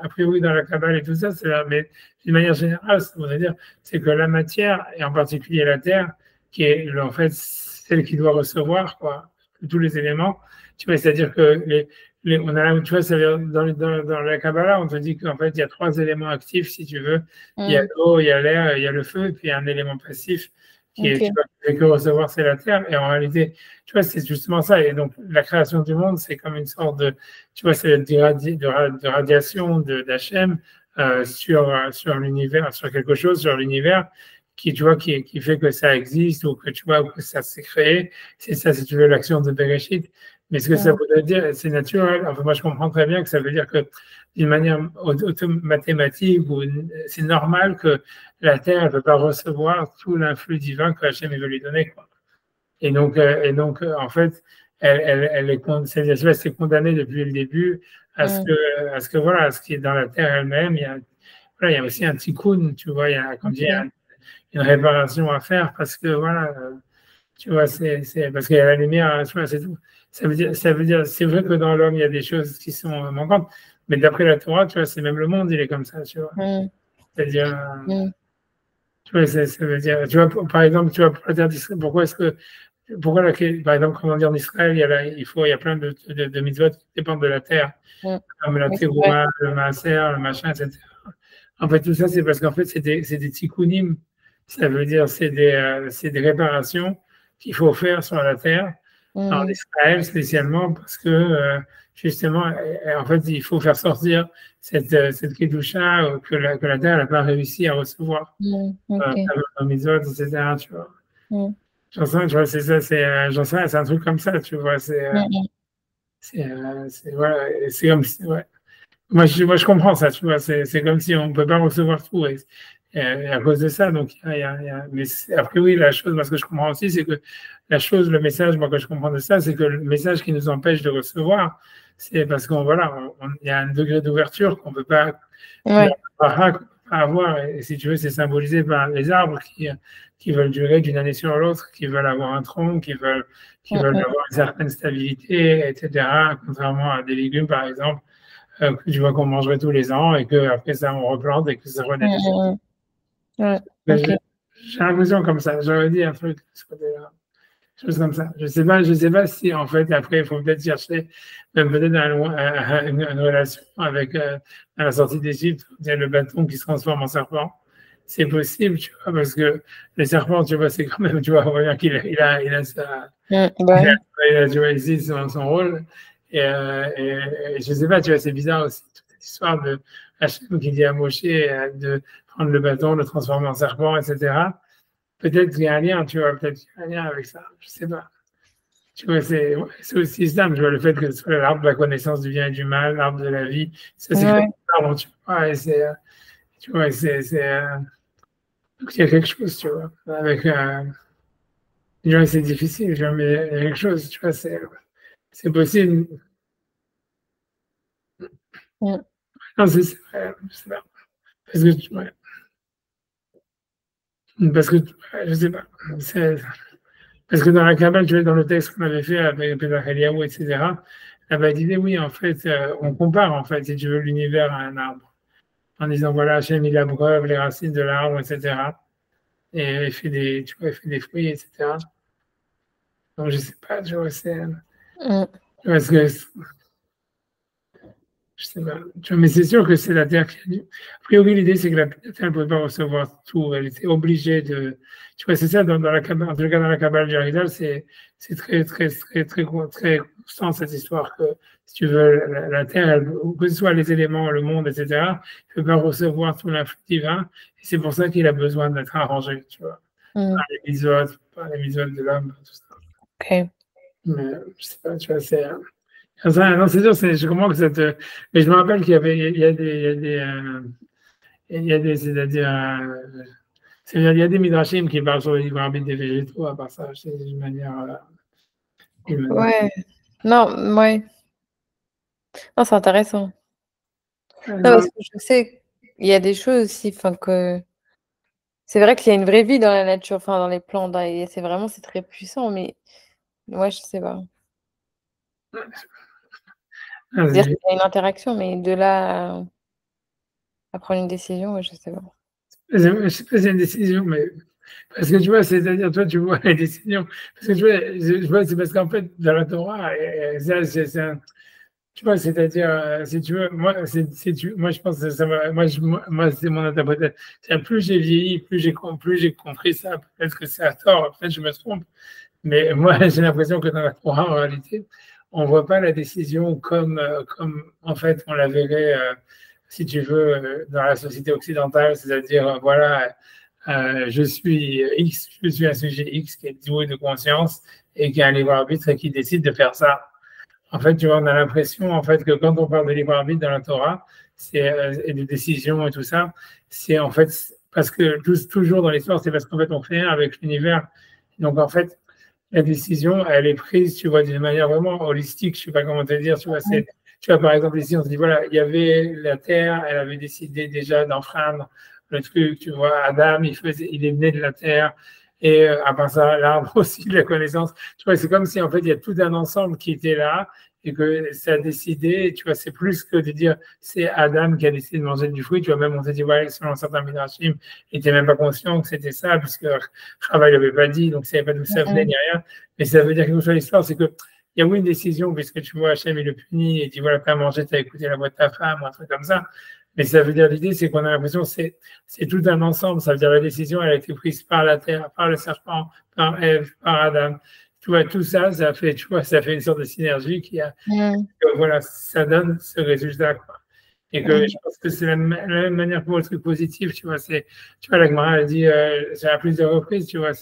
a priori, dans la Kabbale et tout ça, mais d'une manière générale, ça voudrait dire, c'est que la matière, et en particulier la terre, qui est, en fait, celle qui doit recevoir, quoi, tous les éléments, tu vois, c'est-à-dire que on a, tu vois, ça veut dire, dans la Kabbalah, on te dit qu'en fait, il y a trois éléments actifs, si tu veux. Il y a Mm. l'eau, il y a l'air, il y a le feu, et puis il y a un élément passif qui est, tu Ok. vois, qui fait que recevoir, c'est la terre. Et en réalité, tu vois, c'est justement ça. Et donc, la création du monde, c'est comme une sorte de, tu vois, c'est de radiation d'Hachem sur l'univers, sur quelque chose, sur l'univers, qui, tu vois, qui fait que ça existe ou que, tu vois, ou que ça s'est créé. C'est ça, si tu veux, l'action de Bereshit. Mais ce que ça Mm. voudrait dire, c'est naturel. Enfin, moi, je comprends très bien que ça veut dire que d'une manière mathématique, c'est normal que la Terre ne peut pas recevoir tout l'influx divin que Hachem veut lui donner, quoi. En fait, c'est condamné depuis le début Mm. à ce que voilà, à ce qui est dans la terre elle-même. Voilà, il y a aussi un tikkun, tu vois, comme il y a Ok. une réparation à faire parce que voilà, tu vois, parce qu'il y a la lumière, tu vois, c'est tout. C'est vrai que dans l'homme, il y a des choses qui sont manquantes, mais d'après la Torah, tu vois, c'est même le monde, il est comme ça, tu vois. Mm. C'est-à-dire, Mm. tu vois, ça veut dire, tu vois, par exemple, tu vois, pour la terre d'Israël, pourquoi par exemple, comment dire, en Israël, il y a plein de mitzvot qui dépendent de la terre, Mm. comme la Oui, c'est vrai. terouma, le maaser, le machin, etc. En fait, tout ça, c'est parce qu'en fait, c'est des tikkunim. Ça veut dire, c'est des réparations qu'il faut faire sur la terre, en Mm. Israël spécialement, parce que, justement, en fait, il faut faire sortir cette kedusha que la terre n'a pas réussi à recevoir, Mm. Ok. comme dans mitzvot, etc., tu vois. Mm. J'en sais, tu vois, c'est ça, j'en sais, c'est un truc comme ça, tu vois, Mm. voilà, c'est comme si, ouais. Moi, je comprends ça, tu vois, c'est comme si on ne peut pas recevoir tout, et à cause de ça, donc, mais après, oui, la chose, moi, ce que je comprends aussi, c'est que le message, moi, que je comprends de ça, c'est que le message qui nous empêche de recevoir, c'est parce voilà, il y a un degré d'ouverture dans Ouais. le Bara, qu'on peut pas avoir, et si tu veux, c'est symbolisé par les arbres qui veulent durer d'une année sur l'autre, qui veulent avoir un tronc, qui Mm. veulent Mm. avoir une certaine stabilité, etc., contrairement à des légumes, par exemple, que tu vois qu'on mangerait tous les ans et que après ça, on replante et que ça Mm. renaît. Mm. Ouais. Mais Ok. j'ai l'impression comme ça. J'aurais dit un truc de ce côté-là. Chose comme ça. Je sais pas si en fait après il faut peut-être chercher même peut-être une relation avec à la sortie d'Égypte, il y a le bâton qui se transforme en serpent. C'est possible, tu vois, parce que le serpent, tu vois, c'est quand même, tu vois, on voit bien il a sa, Mm. Ouais. tu vois ici son rôle. Et je sais pas, tu vois, c'est bizarre aussi toute cette histoire de Hachem qui dit à Moshe de prendre le bâton, de le transformer en serpent, etc. Peut-être qu'il y a un lien, tu vois, peut-être qu'il y a un lien avec ça, je sais pas. Tu vois, ouais, c'est aussi simple, tu vois, le fait que ce soit l'arbre de la connaissance du bien et du mal, l'arbre de la vie, ça c'est comme Ouais. un arbre, tu vois, tu vois, donc il y a quelque chose, tu vois, avec, tu vois, c'est difficile, tu vois, mais il y a quelque chose, tu vois, c'est possible. Mm. Non, c'est vrai, je sais pas. Parce que, ouais, parce que, ouais, je sais pas. C'est- Parce que dans la cabane, tu vois, dans le texte qu'on avait fait avec Pedro Eliaou, etc., là-bas, il disait, oui, en fait, on compare, en fait, si tu veux, l'univers à un arbre. En disant, voilà, Hachem, il abreuve les racines de l'arbre, etc. Et il fait tu vois, il fait des fruits, etc. Donc, je sais pas, tu vois, Mm. parce que, Je sais pas. Tu vois, mais c'est sûr que c'est la Terre qui a dû. A priori, l'idée, c'est que la Terre ne pouvait pas recevoir tout. Elle était obligée de. Tu vois, c'est ça, dans la Kabbale, en tout cas dans la Kabbale du Harizal, c'est très constant cette histoire que, si tu veux, la Terre, que ce soit les éléments, le monde, etc., ne peut pas recevoir tout l'influx divin. Et c'est pour ça qu'il a besoin d'être arrangé, tu vois, par les misotes de l'homme, tout ça. Ok. Mais je sais pas, tu vois, c'est. Non, c'est sûr, je comprends que ça te. Mais je me rappelle qu'il y avait, il y a des, c'est-à-dire, il y a des midrashim qui parlent sur le libre arbitre des végétaux, à part ça, c'est d'une manière. Ouais. Non, ouais. Non, c'est intéressant. Non, parce que je sais, il y a des choses aussi, enfin que. C'est vrai qu'il y a une vraie vie dans la nature, enfin dans les plantes, et c'est très puissant, mais ouais, je sais pas. C'est-à-dire qu'il y a une interaction, mais de là à prendre une décision, ouais, je sais pas. Je sais pas si c'est une décision, mais. Parce que tu vois, c'est-à-dire, toi, tu vois les décisions. Parce que tu vois, je vois c'est parce qu'en fait, dans la Torah, ça, c'est un. Tu vois, c'est-à-dire, si tu veux, moi, je pense que ça va, moi, c'est mon interprétation. Plus j'ai vieilli, plus j'ai compris ça. Peut-être que c'est à tort, peut-être que je me trompe. Mais moi, j'ai l'impression que dans la Torah, en réalité, on ne voit pas la décision comme en fait, on la verrait, si tu veux, dans la société occidentale, c'est-à-dire, voilà, je suis X, je suis un sujet X qui est doué de conscience et qui a un libre arbitre et qui décide de faire ça. En fait, tu vois, on a l'impression, en fait, que quand on parle de libre arbitre dans la Torah, et de décision et tout ça, c'est en fait parce que toujours dans l'histoire, c'est parce qu'en fait, on fait un avec l'univers. Donc, en fait, la décision, elle est prise, tu vois, d'une manière vraiment holistique. Je sais pas comment te dire. Tu vois, tu vois, par exemple, ici, on se dit, voilà, il y avait la terre, elle avait décidé déjà d'enfreindre le truc. Tu vois, Adam, il est né de la terre. Et à part ça, l'arbre aussi de la connaissance. Tu vois, c'est comme si, en fait, il y a tout un ensemble qui était là et que ça a décidé. Tu vois, c'est plus que de dire, c'est Adam qui a décidé de manger du fruit. Tu vois, même on s'est dit, ouais, selon certains midrashim, il n'était même pas conscient que c'était ça, puisque Chava ne l'avait pas dit, donc il ne savait pas d'où ça venait ni rien. Mais ça veut dire quelque chose sur l'histoire, c'est que il y a eu une décision, puisque tu vois, Hachem, il le punit et dit, voilà, pas manger, tu as écouté la voix de ta femme, ou un truc comme ça. Mais ça veut dire, l'idée, c'est qu'on a l'impression que c'est tout un ensemble. Ça veut dire la décision, elle a été prise par la terre, par le serpent, par Ève, par Adam. Tu vois, tout ça, ça fait, tu vois, ça fait une sorte de synergie qui a, voilà, ça donne ce résultat, quoi. Et que je pense que c'est la même manière pour le truc positif, tu vois, tu vois, la Gemara, elle dit, c'est à plusieurs reprises, tu vois,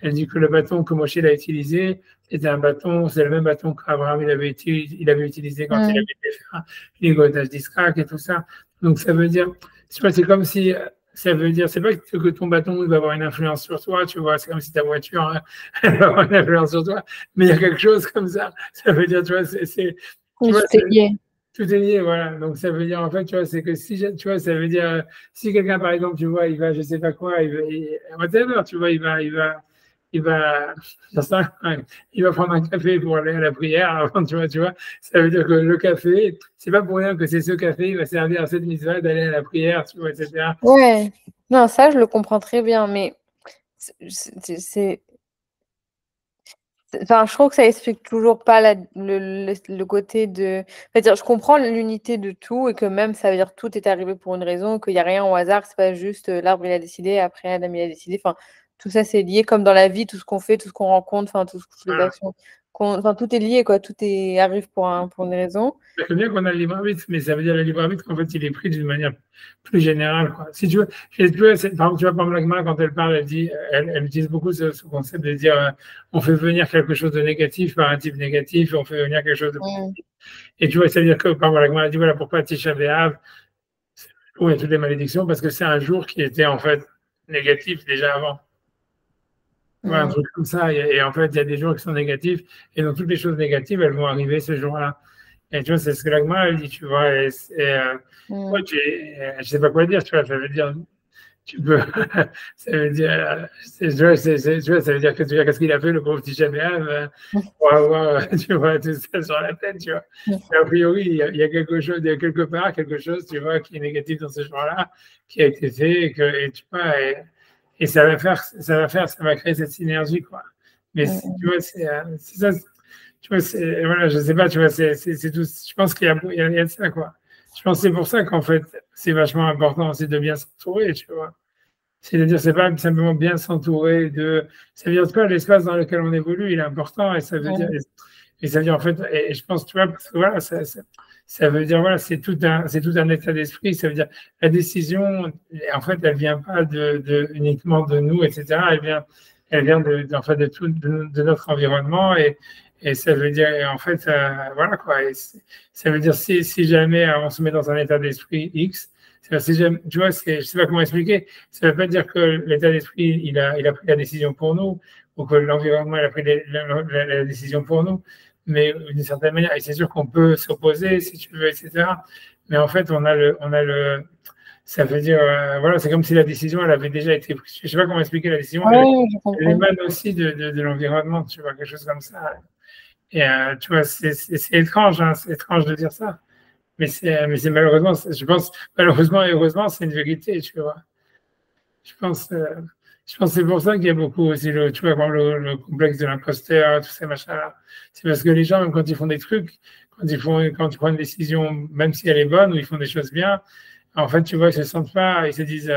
elle dit que le bâton que Moshe a utilisé, c'était un bâton, c'est le même bâton qu'Abraham, il avait utilisé quand il avait fait faire l'égotage d'Israël et tout ça. Donc, ça veut dire, tu vois, c'est comme si, ça veut dire, c'est pas que ton bâton va avoir une influence sur toi, tu vois, c'est comme si ta voiture hein, va avoir une influence sur toi, mais il y a quelque chose comme ça. Ça veut dire, tu vois, tu vois, tout est lié, voilà. Donc, ça veut dire, en fait, tu vois, c'est que si, tu vois, ça veut dire, si quelqu'un, par exemple, tu vois, il va, je sais pas quoi, whatever, tu vois, j'en sais rien, il va prendre un café pour aller à la prière, avant, tu vois, ça veut dire que le café, c'est pas pour rien que c'est ce café, il va servir à cette mitzvah d'aller à la prière, tu vois, etc. Ouais, non, ça, je le comprends très bien, mais c'est. Enfin, je trouve que ça explique toujours pas le côté de. C'est-à-dire, je comprends l'unité de tout et que même ça veut dire tout est arrivé pour une raison, qu'il n'y a rien au hasard, c'est pas juste l'arbre il a décidé, après Adam il a décidé. Enfin, tout ça c'est lié comme dans la vie, tout ce qu'on fait, tout ce qu'on rencontre, enfin, toutes les actions. Enfin, tout est lié, quoi. Tout arrive pour une raison. C'est bien qu'on a le libre arbitre, mais ça veut dire le libre arbitre qu'en fait, il est pris d'une manière plus générale. Quoi. Si tu veux, par exemple, tu vois, par exemple, quand elle parle, elle utilise beaucoup ce concept de dire on fait venir quelque chose de négatif par un type négatif, on fait venir quelque chose de positif. Et tu vois, ça veut dire que, par exemple, elle dit voilà pourquoi Tisha B'Av, où il y a toutes les malédictions, parce que c'est un jour qui était en fait négatif déjà avant. Voilà, un truc comme ça. Et en fait, il y a des jours qui sont négatifs, et donc toutes les choses négatives, elles vont arriver ce jour-là. Et tu vois, c'est ce que l'Agma elle dit, tu vois. Moi, je sais pas quoi dire, tu vois. Ça veut dire, tu peux, ça veut dire, tu vois, tu vois, ça veut dire que tu vois qu'est-ce qu'il a fait le pauvre petit Chaméam pour avoir, tu vois, tout ça sur la tête, tu vois. Mais a priori, il y a quelque chose, il y a quelque part quelque chose, tu vois, qui est négatif dans ce jour-là, qui a été fait, et tu vois, et ça va créer cette synergie, quoi. Mais tu vois, c'est ça. Tu vois, voilà, je sais pas, tu vois, c'est tout. Je pense qu'il y a de ça, quoi. Je pense que c'est pour ça qu'en fait, c'est vachement important aussi de bien s'entourer, tu vois. C'est-à-dire, c'est pas simplement bien s'entourer de. Ça veut dire que l'espace dans lequel on évolue, il est important et ça veut dire. Et ça veut dire en fait, et je pense, tu vois, parce que voilà, ça veut dire, voilà, c'est tout un état d'esprit. Ça veut dire la décision, en fait, elle vient pas uniquement de nous, etc. Elle vient en fait, de tout, de notre environnement et ça veut dire, et en fait, voilà quoi. Et ça veut dire si jamais on se met dans un état d'esprit X, si jamais, tu vois, je sais pas comment expliquer. Ça veut pas dire que l'état d'esprit, il a pris la décision pour nous ou que l'environnement, il a pris la décision pour nous. Mais d'une certaine manière, et c'est sûr qu'on peut s'opposer, si tu veux, etc. Mais en fait, ça veut dire, voilà, c'est comme si la décision, elle avait déjà été prise. Je sais pas comment expliquer la décision. Elle émane aussi de l'environnement, tu vois, quelque chose comme ça. Et tu vois, c'est étrange, hein, c'est étrange de dire ça. Mais c'est malheureusement, je pense, malheureusement et heureusement, c'est une vérité, tu vois. Je pense, euh, je pense que c'est pour ça qu'il y a beaucoup aussi, tu vois, le complexe de l'imposteur, tous ces machins-là. C'est parce que les gens, même quand ils font des trucs, quand ils prennent une décision, même si elle est bonne ou ils font des choses bien, en fait, tu vois, ils se sentent pas, ils se disent,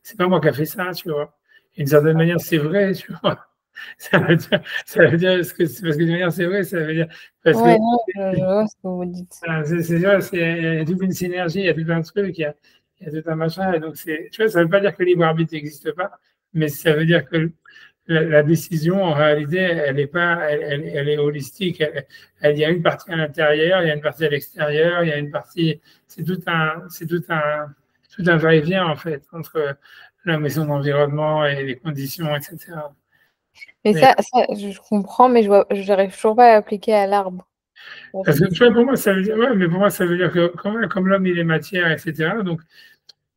c'est pas moi qui a fait ça, tu vois. D'une certaine manière, c'est vrai, tu vois. Ça veut dire, parce que d'une manière, c'est vrai, ça veut dire, parce que. Non, je vois ce que vous dites. Il y a toute une synergie, il y a tout un truc, il y a tout un machin. Et donc, tu vois, ça ne veut pas dire que le libre arbitre n'existe pas, mais ça veut dire que la décision, en réalité, elle est pas, elle est holistique. Il y a une partie à l'intérieur, il y a une partie à l'extérieur, il y a une partie. Tout un va-et-vient, en fait, entre la maison d'environnement et les conditions, etc. Mais ça, je comprends, mais je n'arrive toujours pas à l'appliquer à l'arbre. Parce que, tu vois, pour moi, ça veut dire, ouais, mais pour moi, ça veut dire que comme l'homme, il est matière, etc., donc,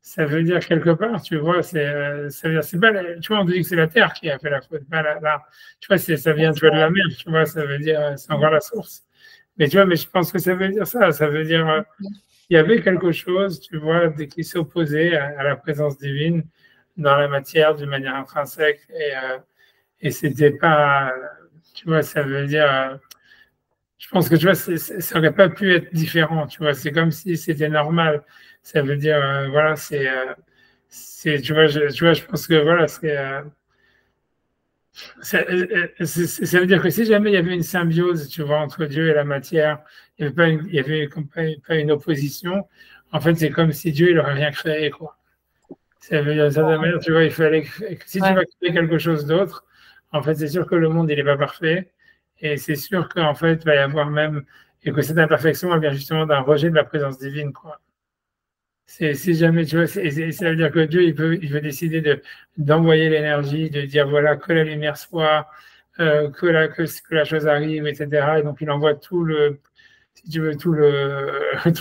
ça veut dire quelque part, tu vois, ça veut dire, c'est pas, tu vois, on dit que c'est la terre qui a fait la faute, pas tu vois, ça vient, tu vois, de la mer, tu vois, ça veut dire, c'est encore la source. Mais tu vois, mais je pense que ça veut dire ça veut dire, il y avait quelque chose, tu vois, qui s'opposait à la présence divine dans la matière d'une manière intrinsèque et c'était pas, tu vois, ça veut dire, je pense que tu vois, ça aurait pas pu être différent, tu vois, c'est comme si c'était normal. Ça veut dire, voilà, tu vois, je pense que voilà, ça veut dire que si jamais il y avait une symbiose, tu vois, entre Dieu et la matière, il y avait comme pas une opposition. En fait, c'est comme si Dieu il aurait rien créé, quoi. Ça veut dire, d'une certaine manière, tu vois, il fallait si tu vas créer quelque chose d'autre, en fait, c'est sûr que le monde il est pas parfait, et c'est sûr qu'en fait, il va y avoir même et que cette imperfection elle vient justement d'un rejet de la présence divine, quoi. Si jamais, tu vois, ça veut dire que Dieu, il peut décider d'envoyer l'énergie, de dire, voilà, que la lumière soit, que la chose arrive, etc. Et donc, il envoie si tu veux, tout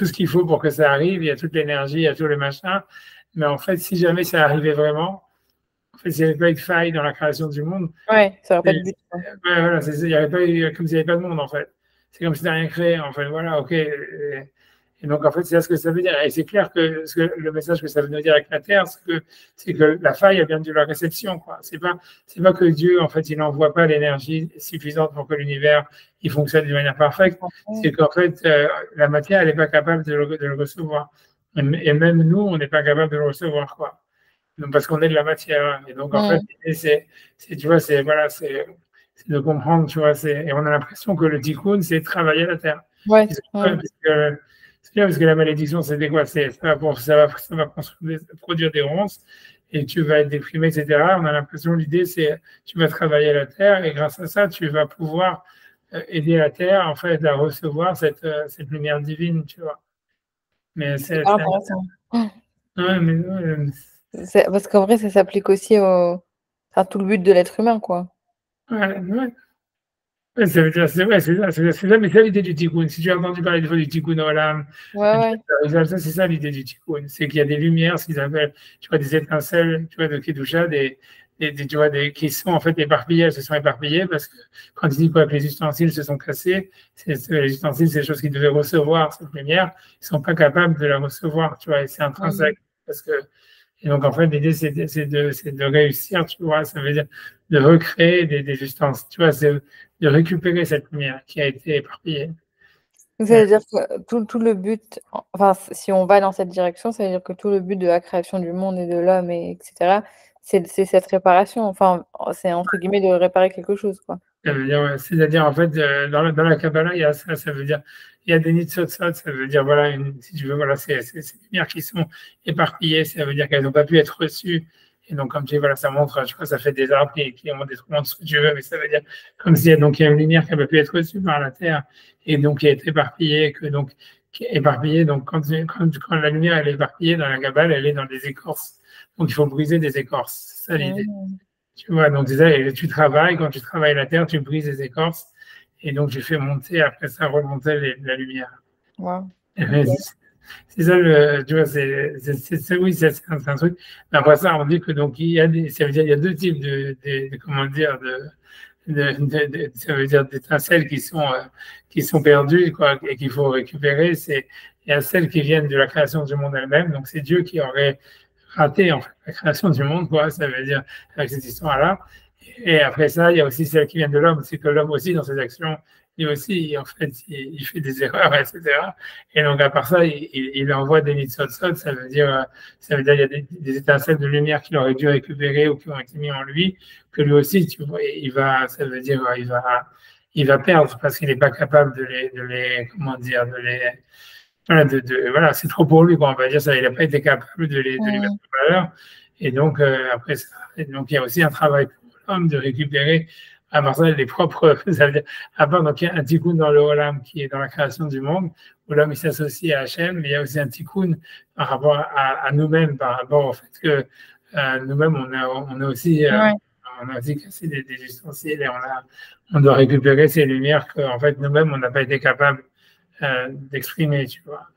ce qu'il faut pour que ça arrive. Il y a toute l'énergie, il y a tout le machin. Mais en fait, si jamais ça arrivait vraiment, en fait, s'il n'y avait pas eu de faille dans la création du monde, ouais, ça n'aurait pas de but. voilà, il y avait pas eu, comme s'il n'y avait pas de monde, en fait. C'est comme si tu n'as rien créé, en fait. Voilà, ok. Et donc, en fait, c'est ça ce que ça veut dire. Et c'est clair que le message que ça veut nous dire avec la Terre, c'est que la faille, elle vient de la réception, quoi. C'est pas que Dieu, en fait, il n'envoie pas l'énergie suffisante pour que l'univers, il fonctionne d'une manière parfaite. C'est qu'en fait, la matière, elle n'est pas capable de le recevoir. Et même nous, on n'est pas capable de le recevoir, quoi. Donc, parce qu'on est de la matière. Et donc, en fait, tu vois, voilà, c'est de comprendre, tu vois, et on a l'impression que le tikkun, c'est travailler la terre. Ouais. Parce que la malédiction, c'était quoi? Ça va produire des ronces et tu vas être déprimé, etc. On a l'impression, l'idée, c'est tu vas travailler la terre et grâce à ça, tu vas pouvoir aider la terre, en fait, à recevoir cette lumière divine, tu vois. Mais c'est intéressant. Ouais, mais, Parce qu'en vrai, ça s'applique aussi à tout le but de l'être humain, quoi. ouais. Ouais, ça veut dire, c'est ça, mais c'est l'idée du tikkun. Si tu as entendu parler des fois du tikkun olam, ça, c'est ça l'idée du tikkun. C'est qu'il y a des lumières, ce qu'ils appellent, tu vois, des étincelles, tu vois, de Kedusha, tu vois, qui sont en fait éparpillées, elles se sont éparpillées parce que quand ils disent quoi, que les ustensiles se sont cassés, les ustensiles, c'est des choses qui devaient recevoir cette lumière, ils sont pas capables de la recevoir, tu vois, et c'est intrinsèque. Et donc, en fait, l'idée, c'est de réussir, tu vois, ça veut dire de recréer des ustensiles, tu vois, c'est de récupérer cette lumière qui a été éparpillée. Donc ça veut dire que tout le but, enfin, si on va dans cette direction, ça veut dire que tout le but de la création du monde et de l'homme et etc., c'est cette réparation, enfin, c'est entre guillemets «de réparer quelque chose», quoi. Ça veut dire, ouais, c'est-à-dire, en fait, dans la Kabbalah, il y a ça, ça veut dire, il y a des nitzot, ça veut dire, voilà, si tu veux, voilà, c'est ces lumières qui sont éparpillées, ça veut dire qu'elles n'ont pas pu être reçues. Et donc, comme tu dis, voilà, ça montre, je crois, ça fait des arbres qui ont des trous, ce que tu veux, mais ça veut dire, comme s'il y a, donc, il y a une lumière qui n'a pas pu être reçue par la terre, et donc, qui est éparpillée, qui est éparpillée. Donc, quand la lumière, elle est éparpillée dans la Kabbalah, elle est dans des écorces. Donc, il faut briser des écorces. C'est ça l'idée. Mmh. Tu vois, donc c'est ça, et tu travailles, quand tu travailles la terre, tu brises les écorces, et donc tu fais monter, après ça, remonter la lumière. Waouh. Mais OK. c'est ça, tu vois, oui, c'est un truc. Mais après ça, on dit que donc il y a ça veut dire il y a deux types comment dire, ça veut dire d'étincelles qui sont perdues, quoi, et qu'il faut récupérer. Il y a celles qui viennent de la création du monde elle-même, donc c'est Dieu qui aurait raté en fait, la création du monde, quoi, ça veut dire avec cette histoire-là. Et après ça, il y a aussi celle qui vient de l'homme, c'est que l'homme aussi, dans ses actions, lui aussi, en fait, il fait des erreurs, etc. Et donc, à part ça, il envoie des mitzvot, ça veut dire, il y a des étincelles de lumière qu'il aurait dû récupérer ou qui ont été mis en lui, que lui aussi, tu vois, ça veut dire, il va perdre parce qu'il n'est pas capable comment dire, voilà, voilà, c'est trop pour lui, quoi, on va dire ça. Il n'a pas été capable de les mettre Mmh. en valeur. Et donc, après ça, et donc, il y a aussi un travail pour l'homme de récupérer, à part ça, les propres, ça veut dire, à part, donc, il y a un tikkun dans le Olam qui est dans la création du monde, où l'homme, il s'associe à Hachem, mais il y a aussi un tikkun par rapport à nous-mêmes, par rapport au fait que nous-mêmes, on a aussi, Ouais. on a aussi cassé des ustensiles et on doit récupérer ces lumières qu'en fait, nous-mêmes, on n'a pas été capable d'exprimer, tu vois.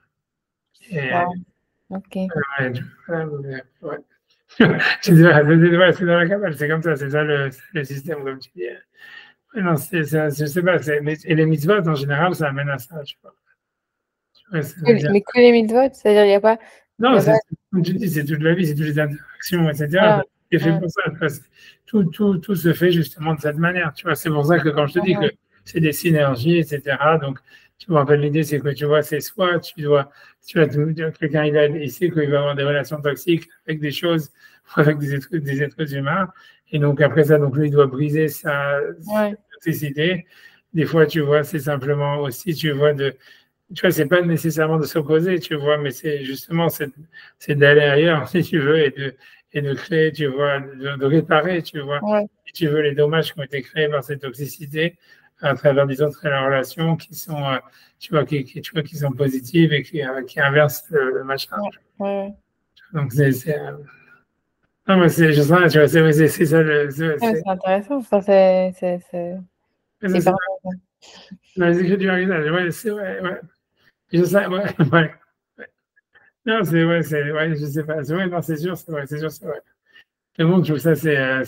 Et, Waouh. OK. ouais, ouais. Je dis, ouais, c'est dans la cabale, c'est comme ça, c'est ça le système, comme tu dis. Ouais, non, je sais pas, et les mitzvot, en général, ça amène à ça, tu vois. Ouais, ça veut dire, Mais que les mitzvot? C'est-à-dire il y non, a pas comme tu dis, c'est toute la vie, c'est toutes les interactions, etc. voilà. C'est fait Mmh. pour ça. Tout se fait justement de cette manière. Tu vois, c'est pour ça que quand je te dis que Mmh. c'est des synergies, etc. Donc, tu vois, en fait, l'idée, c'est que tu vois, c'est soit tu vois, quelqu'un, il sait qu'il va avoir des relations toxiques avec des choses, avec des êtres humains. Et donc, après ça, donc, lui, il doit briser sa Ouais. toxicité. Des fois, tu vois, c'est simplement aussi, tu vois, tu vois, c'est pas nécessairement de s'opposer, tu vois, mais c'est justement c'est d'aller ailleurs, si tu veux, et de créer, tu vois, de réparer, tu vois, Ouais. si tu veux, les dommages qui ont été créés par cette toxicité à travers des autres relations qui sont, tu vois, tu vois, qui sont positives et qui inversent le machin. Ouais. Ouais. Donc, non, mais c'est, je sais, tu vois, c'est ça Ouais, c'est intéressant, ça c'est c'est hyper intéressant. dans les écrits du Harizal, ouais, c'est, ouais. Je sais, ouais, ouais. Non, ouais, je sais pas. C'est vrai, non, c'est sûr, c'est vrai. Mais bon, tout ça, c'est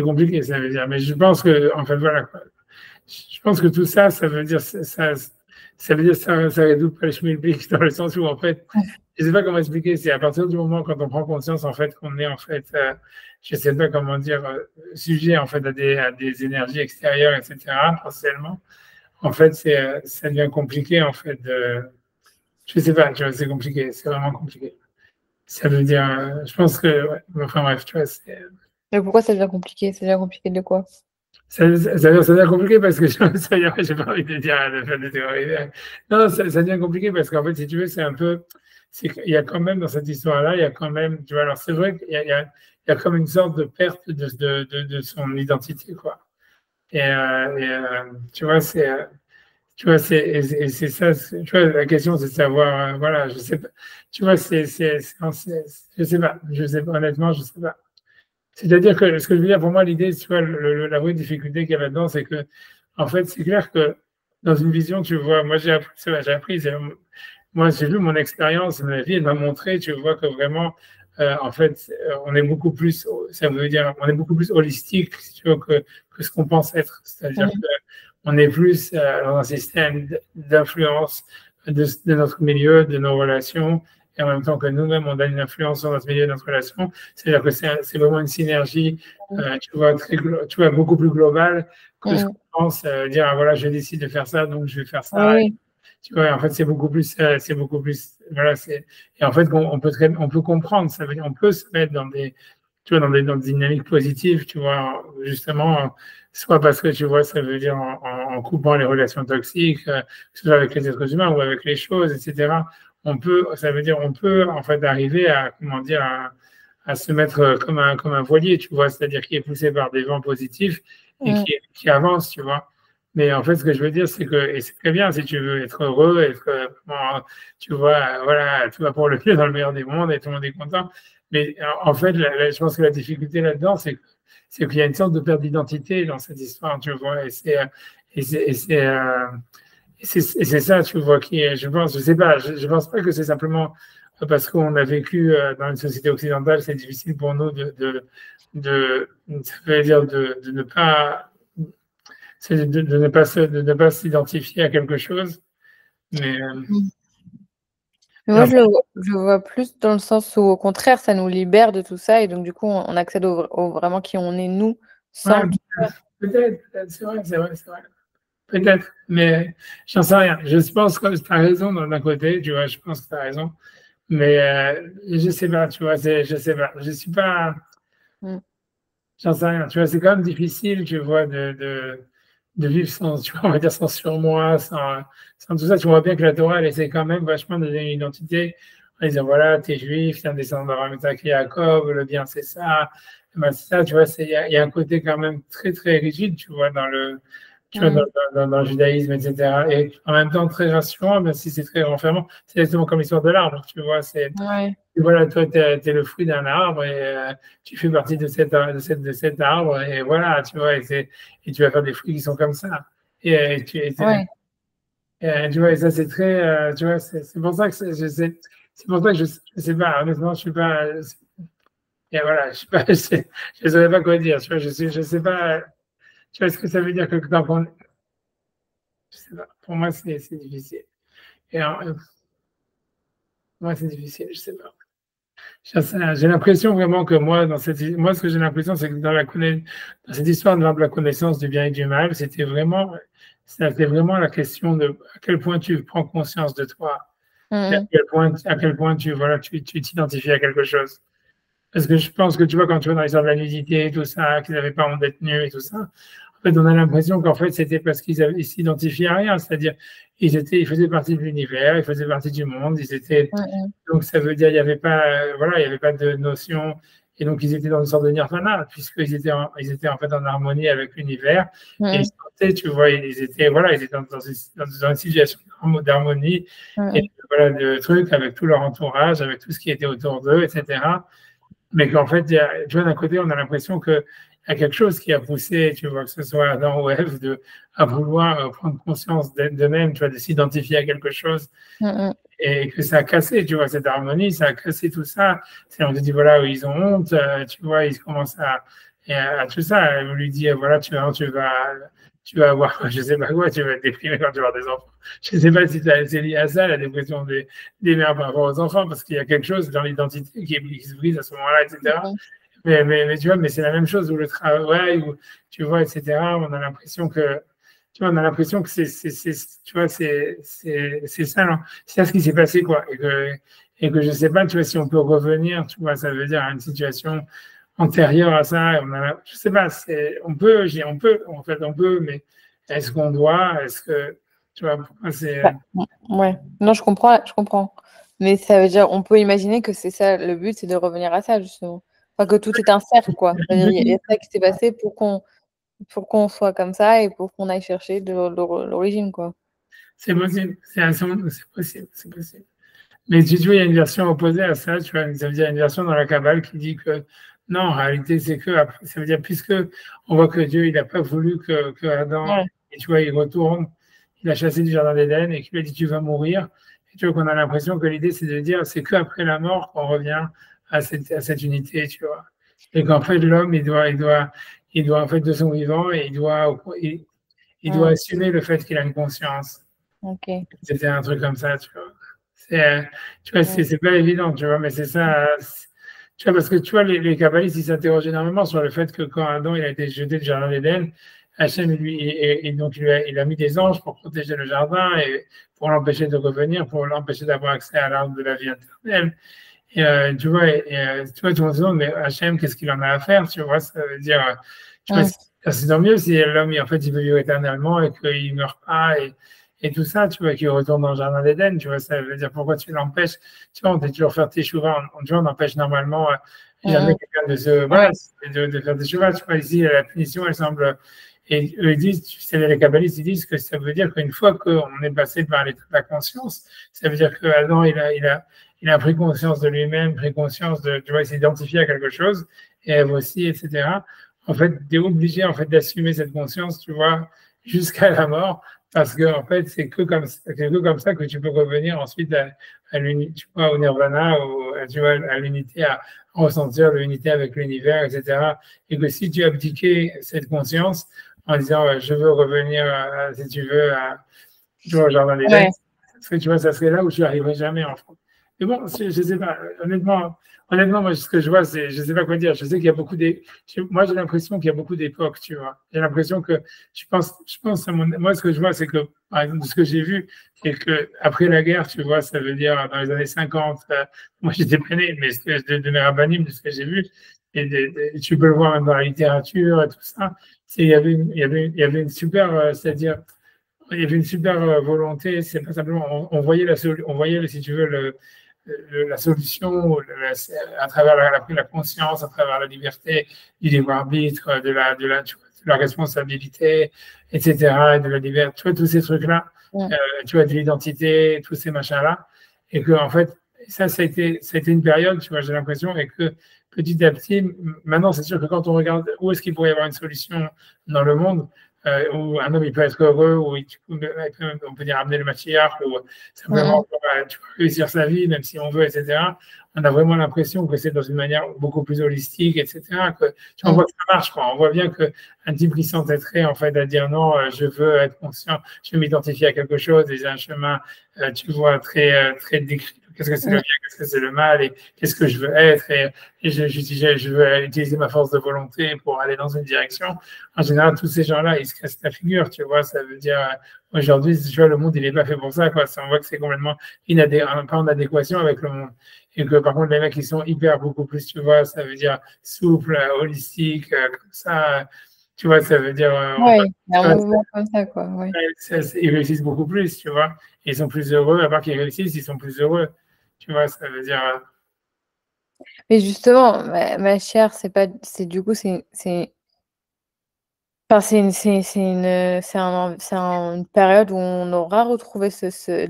compliqué, ça veut dire. Mais je pense que, en fait, voilà, quoi. Je pense que tout ça, ça veut dire, ça veut dire, ça résout pas le schmilblick dans le sens où, en fait, je sais pas comment expliquer, c'est à partir du moment quand on prend conscience, en fait, qu'on est, en fait, je sais pas comment dire, sujet, en fait, à des énergies extérieures, etc., potentiellement. En fait, ça devient compliqué, en fait, je sais pas, tu vois, c'est compliqué, c'est vraiment compliqué. Ça veut dire, je pense que, ouais, enfin bref, tu vois, Mais pourquoi ça devient compliqué? Ça devient compliqué de quoi? ça devient compliqué parce que ça veut dire, j'ai pas envie de dire, de faire des théories. Non, ça devient compliqué parce qu'en fait, si tu veux, c'est un peu, c'est qu'il y a quand même dans cette histoire-là, il y a quand même, tu vois, alors c'est vrai qu'il y a comme une sorte de perte de son identité, quoi. Tu vois, tu vois, et c'est ça, tu vois, la question, c'est de savoir, voilà, je sais pas, tu vois, je sais pas, honnêtement, je sais pas. C'est-à-dire que ce que je veux dire, pour moi, l'idée, tu vois, la vraie difficulté qu'il y a là-dedans, c'est que, en fait, c'est clair que dans une vision, tu vois, moi, moi, j'ai vu mon expérience, ma vie, elle m'a montré, tu vois, que vraiment, en fait, on est beaucoup plus, ça veut dire, on est beaucoup plus holistique, si tu vois, que ce qu'on pense être. C'est-à-dire Mmh. qu'on est plus dans un système d'influence de notre milieu, de nos relations, et en même temps que nous-mêmes, on a une influence sur notre milieu, notre relation. C'est-à-dire que c'est vraiment une synergie, tu vois, tu vois, beaucoup plus globale que ce qu'on pense, dire, ah, voilà, je décide de faire ça, donc je vais faire ça. Oui. Tu vois, en fait, c'est beaucoup plus, voilà, et en fait, on peut comprendre, ça veut dire, on peut se mettre dans des, tu vois, dans des dynamiques positives, tu vois, justement, soit parce que, tu vois, ça veut dire en coupant les relations toxiques, que ce soit avec les êtres humains ou avec les choses, etc. Ça veut dire, on peut, en fait, arriver à, comment dire, à se mettre comme un voilier, tu vois, c'est-à-dire qui est poussé par des vents positifs et qui avance, tu vois. Mais en fait, ce que je veux dire, c'est que, et c'est très bien si tu veux être heureux, tu vois, voilà, tout va pour le mieux dans le meilleur des mondes et tout le monde est content. Mais en fait, je pense que la difficulté là-dedans, c'est qu'il y a une sorte de perte d'identité dans cette histoire, tu vois, et c'est ça, tu vois, qui est, je pense, je sais pas, je pense pas que c'est simplement parce qu'on a vécu dans une société occidentale, c'est difficile pour nous ça veut dire de ne pas, c'est de ne pas s'identifier à quelque chose. Mais, moi, je le vois plus dans le sens où, au contraire, ça nous libère de tout ça et donc du coup, on accède au vraiment qui on est nous, sans ouais, tout ça. peut-être, c'est vrai, c'est vrai, c'est vrai. Peut-être, mais j'en sais rien. Je pense que tu as raison d'un côté, tu vois, je pense que tu as raison. Mais je sais pas, tu vois, je sais pas. Je suis pas, j'en sais rien. Tu vois, c'est quand même difficile, tu vois, de vivre sans, tu vois, on va dire sans surmoi, sans tout ça. Tu vois bien que la Torah, elle essaie quand même vachement de donner une identité en disant, voilà, t'es juif, t'es un descendant d'Abraham, Isaac et Jacob, le bien c'est ça. Ben, c'est ça, tu vois, il y a un côté quand même très, très rigide, tu vois, tu vois, dans le judaïsme, etc. Et en même temps très rassurant, même si c'est très renfermant. C'est exactement comme l'histoire de l'arbre, tu vois, Ouais, voilà, toi, tu es, le fruit d'un arbre et tu fais partie de cet arbre et voilà, tu vois, et tu vas faire des fruits qui sont comme ça. ouais. Tu vois, et ça, c'est très, tu vois, c'est pour ça que c'est pour ça que je sais pas, honnêtement, je suis pas, et voilà, je sais pas, je saurais pas quoi dire, tu vois, je sais pas, tu vois, ce que ça veut dire que quand on, je sais pas, pour moi, c'est difficile. Et pour moi, c'est difficile, je sais pas. J'ai l'impression vraiment que moi, moi, ce que j'ai l'impression, c'est que dans cette histoire de la connaissance du bien et du mal, c'était vraiment la question de à quel point tu prends conscience de toi, et à quel point voilà, tu t'identifies à quelque chose. Parce que je pense que tu vois, quand tu vois dans l'histoire de la nudité et tout ça, qu'ils n'avaient pas honte d'être nus et tout ça, en fait, on a l'impression qu'en fait, c'était parce ils s'identifiaient à rien. C'est-à-dire, ils faisaient partie de l'univers, ils faisaient partie du monde, donc ça veut dire, il n'y avait pas, voilà, il y avait pas de notion. Et donc, ils étaient dans une sorte de nirvana, puisqu'ils ils étaient en fait en harmonie avec l'univers. Et ils sortaient, tu vois, voilà, ils étaient dans une situation d'harmonie et voilà, de trucs avec tout leur entourage, avec tout ce qui était autour d'eux, etc. Mais qu'en fait, tu vois, d'un côté, on a l'impression qu'il y a quelque chose qui a poussé, tu vois, que ce soit Adam ou Ève, à vouloir prendre conscience d'eux-mêmes, tu vois, de s'identifier à quelque chose, et que ça a cassé, tu vois, cette harmonie, ça a cassé tout ça. On te dit, voilà, ils ont honte, tu vois, ils commencent à tout ça. On lui dit, voilà, tu vas avoir, je sais pas quoi, tu vas être déprimé quand tu vas avoir des enfants. Je sais pas si c'est lié à ça, la dépression des mères par rapport aux enfants, parce qu'il y a quelque chose dans l'identité qui se brise à ce moment-là, etc. Mais tu vois, mais c'est la même chose où le travail, où, tu vois, etc. On a l'impression que, tu vois, on a l'impression que tu vois, c'est ça, non? C'est ça ce qui s'est passé, quoi. Et que je sais pas, tu vois, si on peut revenir, tu vois, ça veut dire à une situation antérieure à ça. Je sais pas, en fait, on peut, mais est-ce qu'on doit, tu vois, pour moi, Bah, ouais. Non, je comprends. Mais ça veut dire, on peut imaginer que c'est ça, le but, c'est de revenir à ça, justement. Enfin, que tout est un cercle, quoi. C'est-à-dire, il y a ça qui s'est passé pour qu'on soit comme ça et pour qu'on aille chercher de l'origine, quoi. c'est possible, c'est possible, c'est possible. Mais tu vois, il y a une version opposée à ça, tu vois, ça veut dire il y a une version dans la Kabbale qui dit que non, en réalité, c'est que, ça veut dire, puisque on voit que Dieu, il n'a pas voulu que Adam, Ouais. et tu vois, il retourne, il a chassé du jardin d'Éden et qu'il lui a dit, tu vas mourir. Et tu vois qu'on a l'impression que l'idée, c'est de dire, c'est qu'après la mort qu'on revient à cette unité, tu vois. Et qu'en fait, l'homme, il doit, en fait, de son vivant, et il doit assumer le fait qu'il a une conscience. Ok. C'était un truc comme ça, tu vois. Tu vois, c'est pas évident, tu vois, mais c'est ça. Tu vois, parce que tu vois, les kabbalistes, ils s'interrogent énormément sur le fait que quand Adam il a été jeté du jardin d'Éden, Hachem, lui, et donc il a mis des anges pour protéger le jardin et pour l'empêcher de revenir, pour l'empêcher d'avoir accès à l'arbre de la vie éternelle. Et tu vois, tu vois, tout le monde se demande, mais Hachem, qu'est-ce qu'il en a à faire? Tu vois, ça veut dire, tu vois, c'est tant mieux si l'homme, en fait, il veut vivre éternellement et qu'il ne meurt pas et tout ça, tu vois, qu'il retourne dans le jardin d'Éden, tu vois, ça veut dire pourquoi tu l'empêches? Tu vois, on peut toujours faire tes chouvas, tu vois, on empêche normalement jamais quelqu'un de se, voilà, de faire des chouvas, tu vois, ici, la punition, elle semble, et eux, ils disent, tu sais, les kabbalistes, ils disent que ça veut dire qu'une fois qu'on est passé par l'état de la conscience, ça veut dire qu'Adam, il a pris conscience de lui-même, pris conscience de, tu vois, il s'est identifié à quelque chose, et Ève aussi, etc. En fait, tu es obligé, en fait, d'assumer cette conscience, tu vois, jusqu'à la mort, parce que, en fait, c'est que comme ça que tu peux revenir ensuite tu vois, au nirvana, tu vois, à l'unité, à ressentir l'unité avec l'univers, etc. Et que si tu abdiquais cette conscience en disant, je veux revenir, si tu veux, tu vois, genre dans les ouais. Tu vois, ça serait là où tu n'arriverais jamais, en fait. Mais bon, je ne sais pas, honnêtement, moi, ce que je vois, c'est, je ne sais pas quoi dire. Je sais qu'il y a moi, j'ai l'impression qu'il y a beaucoup d'époques, tu vois. J'ai l'impression que, moi, ce que je vois, c'est que, par exemple, de ce que j'ai vu, c'est que après la guerre, tu vois, ça veut dire dans les années 50, moi, j'étais pas né, mais de mes rabbinim, de ce que j'ai vu, et tu peux le voir même dans la littérature et tout ça, il y avait une super, c'est-à-dire, il y avait une super volonté, c'est pas simplement, on voyait si tu veux, la solution à travers la conscience, à travers la liberté du libre arbitre, de la responsabilité, etc., de la liberté, tu vois, tous ces trucs-là, tu vois, de l'identité, tous ces machins-là, et que, en fait, ça a été une période, tu vois, j'ai l'impression, et que petit à petit, maintenant, c'est sûr que quand on regarde où est-ce qu'il pourrait y avoir une solution dans le monde, où un homme il peut être heureux, où on peut dire amener le matriarche, ou simplement tu peux réussir sa vie, même si on veut, etc. On a vraiment l'impression que c'est dans une manière beaucoup plus holistique, etc. Que, on voit que ça marche, quoi. On voit bien qu'un type qui s'entêterait en fait à dire non, je veux être conscient, je veux m'identifier à quelque chose, et un chemin, tu vois, très décrit. Qu'est-ce que c'est le bien, qu'est-ce que c'est le mal, et qu'est-ce que je veux être, et je veux utiliser ma force de volonté pour aller dans une direction. En général, tous ces gens-là, ils se cassent la figure, tu vois. Ça veut dire, aujourd'hui, tu vois, le monde, il n'est pas fait pour ça, quoi. On voit que c'est complètement pas en adéquation avec le monde. Et que, par contre, les mecs, ils sont beaucoup plus, tu vois, ça veut dire souple, holistique, comme ça. Tu vois, ça veut dire. Oui, il y a un mouvement comme ça, quoi. Ouais. Ils réussissent beaucoup plus, tu vois. Ils sont plus heureux, à part qu'ils réussissent, ils sont plus heureux. Tu vois, ça veut dire. Mais justement, ma chère, du coup, c'est une période où on aura retrouvé c'est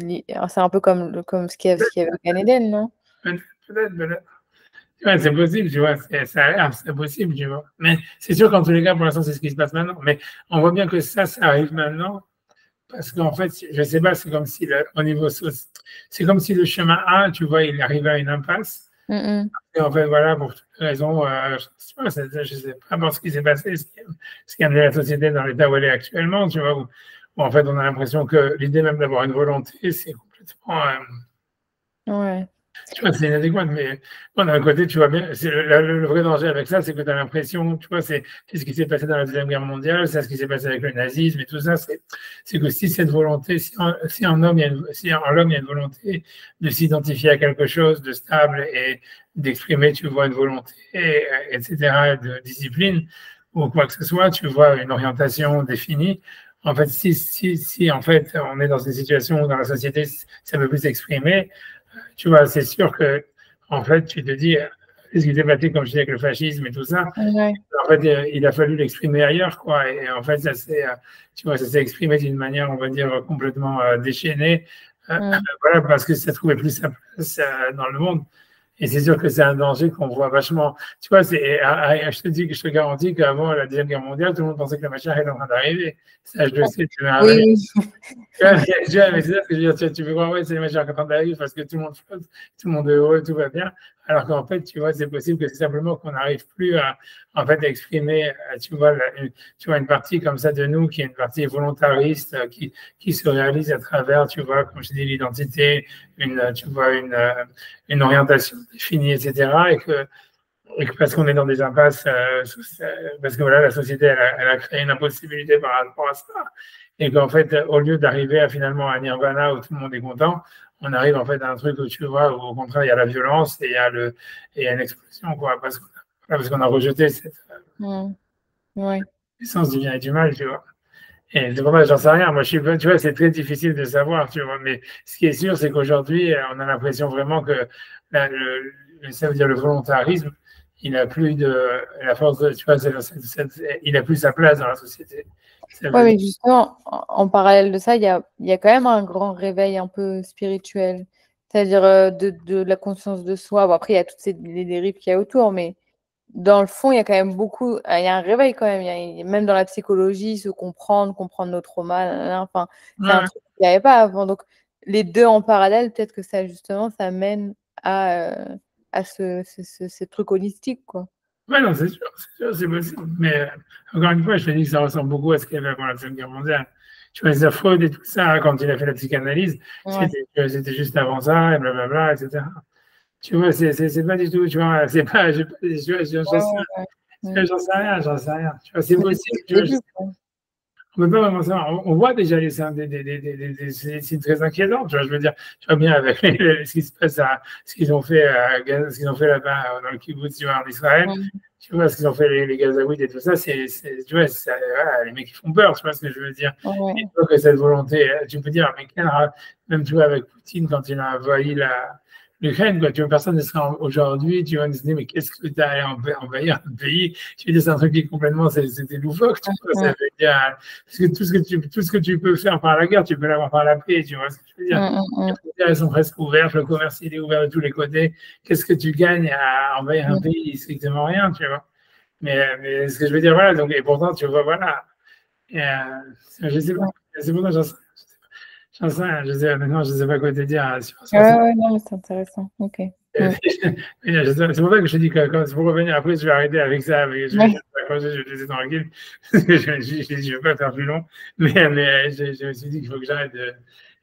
un peu comme ce qu'il y avait au Gan Eden, non? Peut-être. Ouais, c'est possible, tu vois, c'est possible, tu vois. Mais c'est sûr qu'en tous les cas, pour l'instant, c'est ce qui se passe maintenant. Mais on voit bien que ça arrive maintenant, parce qu'en fait, je sais pas, c'est comme si c'est comme si le chemin A, tu vois, il arrivait à une impasse. Et en fait, voilà, pour toutes les raisons, je sais pas ce qui s'est passé, ce qui a amené la société dans l'état où elle est actuellement, tu vois, où en fait, on a l'impression que l'idée même d'avoir une volonté, c'est complètement. Ouais. Tu vois, c'est inadéquat, mais bon, d'un côté, tu vois bien, le vrai danger avec ça, c'est que tu as l'impression, tu vois, c'est ce qui s'est passé dans la Deuxième Guerre mondiale, c'est ce qui s'est passé avec le nazisme et tout ça, c'est que si cette volonté, si en l'homme, il y a une volonté de s'identifier à quelque chose de stable et d'exprimer, tu vois, une volonté, etc., de discipline, ou quoi que ce soit, tu vois, une orientation définie. En fait, si en fait, on est dans une situation où dans la société, ça peut plus s'exprimer, tu vois, c'est sûr que, en fait, tu te dis, ce qui s'est passé, comme je dis, avec le fascisme et tout ça, en fait, il a fallu l'exprimer ailleurs, quoi. Et en fait, tu vois, ça s'est exprimé d'une manière, on va dire, complètement déchaînée, voilà, parce que ça trouvait plus sa place dans le monde. Et c'est sûr que c'est un danger qu'on voit vachement. Tu vois, je te garantis qu'avant la Deuxième Guerre mondiale, tout le monde pensait que la machine était en train d'arriver. Ça, je le sais, tu m'as oui. mais c'est ça ce que je veux dire. Tu veux voir, ouais, c'est les machines qui sont en train d'arriver parce que tout le monde flotte, tout le monde est heureux, tout va bien. Alors qu'en fait, tu vois, c'est possible que c'est simplement qu'on n'arrive plus à, en fait, à exprimer, tu vois, tu vois, une partie comme ça de nous, qui est une partie volontariste, qui se réalise à travers, tu vois, comme je dis, l'identité, tu vois, une orientation définie, etc. Et que parce qu'on est dans des impasses, parce que voilà, la société, elle a créé une impossibilité par rapport à ça. Et qu'en fait, au lieu d'arriver à finalement à un nirvana où tout le monde est content, on arrive en fait à un truc où tu vois, où au contraire, il y a la violence et il y a une explosion, quoi, parce qu'on a rejeté cette Ouais. essence du bien et du mal, tu vois. Et c'est pour ça, j'en sais rien. Moi, tu vois, c'est très difficile de savoir, tu vois. Mais ce qui est sûr, c'est qu'aujourd'hui, on a l'impression vraiment que ça veut dire le volontarisme, il a plus de, la force de, tu vois, il a plus sa place dans la société. Ça Ouais, veut dire, mais justement, en parallèle de ça, il y a quand même un grand réveil un peu spirituel, c'est-à-dire de la conscience de soi. Bon, après, il y a toutes les dérives qu'il y a autour, mais dans le fond, il y a quand même beaucoup, il y a un réveil quand même, même dans la psychologie, se comprendre nos traumas, nanana, enfin, c'est un ouais, truc qu'il n'y avait pas avant. Donc, les deux en parallèle, peut-être que ça, justement, ça mène à ce truc holistique, quoi. ouais, non, c'est sûr, c'est possible. Mais encore une fois, je te dis que ça ressemble beaucoup à ce qu'il y avait avant la Deuxième Guerre mondiale. Tu vois, les Freud et tout ça, quand il a fait la psychanalyse, Ouais. c'était juste avant ça, et blablabla, etc. Tu vois, c'est pas du tout, tu vois, c'est pas, tu vois, Ouais, ouais, ouais. j'en sais rien, j'en sais rien. Tu vois, c'est Mais c'est possible, le tu vois, début, quoi. on peut pas vraiment savoir. On voit déjà les signes, des signes très inquiétants, tu vois, je veux dire, tu vois bien avec ce qui se passe ce qu'ils ont fait ce qu'ils ont fait là-bas dans le kibbutz, tu vois, en Israël, Ouais. tu vois, ce qu'ils ont fait les Gazaouites et tout ça, tu vois, voilà, les mecs qui font peur, tu vois ce que je veux dire. Et tu Ouais. vois que cette volonté, tu peux dire, mais même tu vois avec Poutine quand il a envahi l'Ukraine, quoi, tu vois, personne ne sera aujourd'hui, tu vas se dire, mais qu'est-ce que tu as à envahir un pays? Tu veux dire, c'est un truc qui est complètement, c'était loufoque, tu vois, ça Ouais. veut dire, parce que tout ce que tu peux faire par la guerre, tu peux l'avoir par la paix, tu vois ce que je veux dire. Les Ouais. frontières, elles sont presque ouvertes, le commerce, il est ouvert de tous les côtés. Qu'est-ce que tu gagnes à envahir un Ouais. pays? Strictement rien, tu vois. Mais ce que je veux dire, voilà, donc, et pourtant, tu vois, voilà. Et, je sais pas, Ouais. c'est pour ça que j'en sais rien, maintenant, je sais pas quoi te dire sur ça. Ouais, non, mais c'est intéressant. Ok. Ouais. C'est pour ça que je dis que c'est pour revenir après, je vais arrêter avec ça, je vais Ouais. juste raccrocher, je vais te laisser tranquille, parce que je ne vais pas faire plus long, mais je me suis dit qu'il faut que j'arrête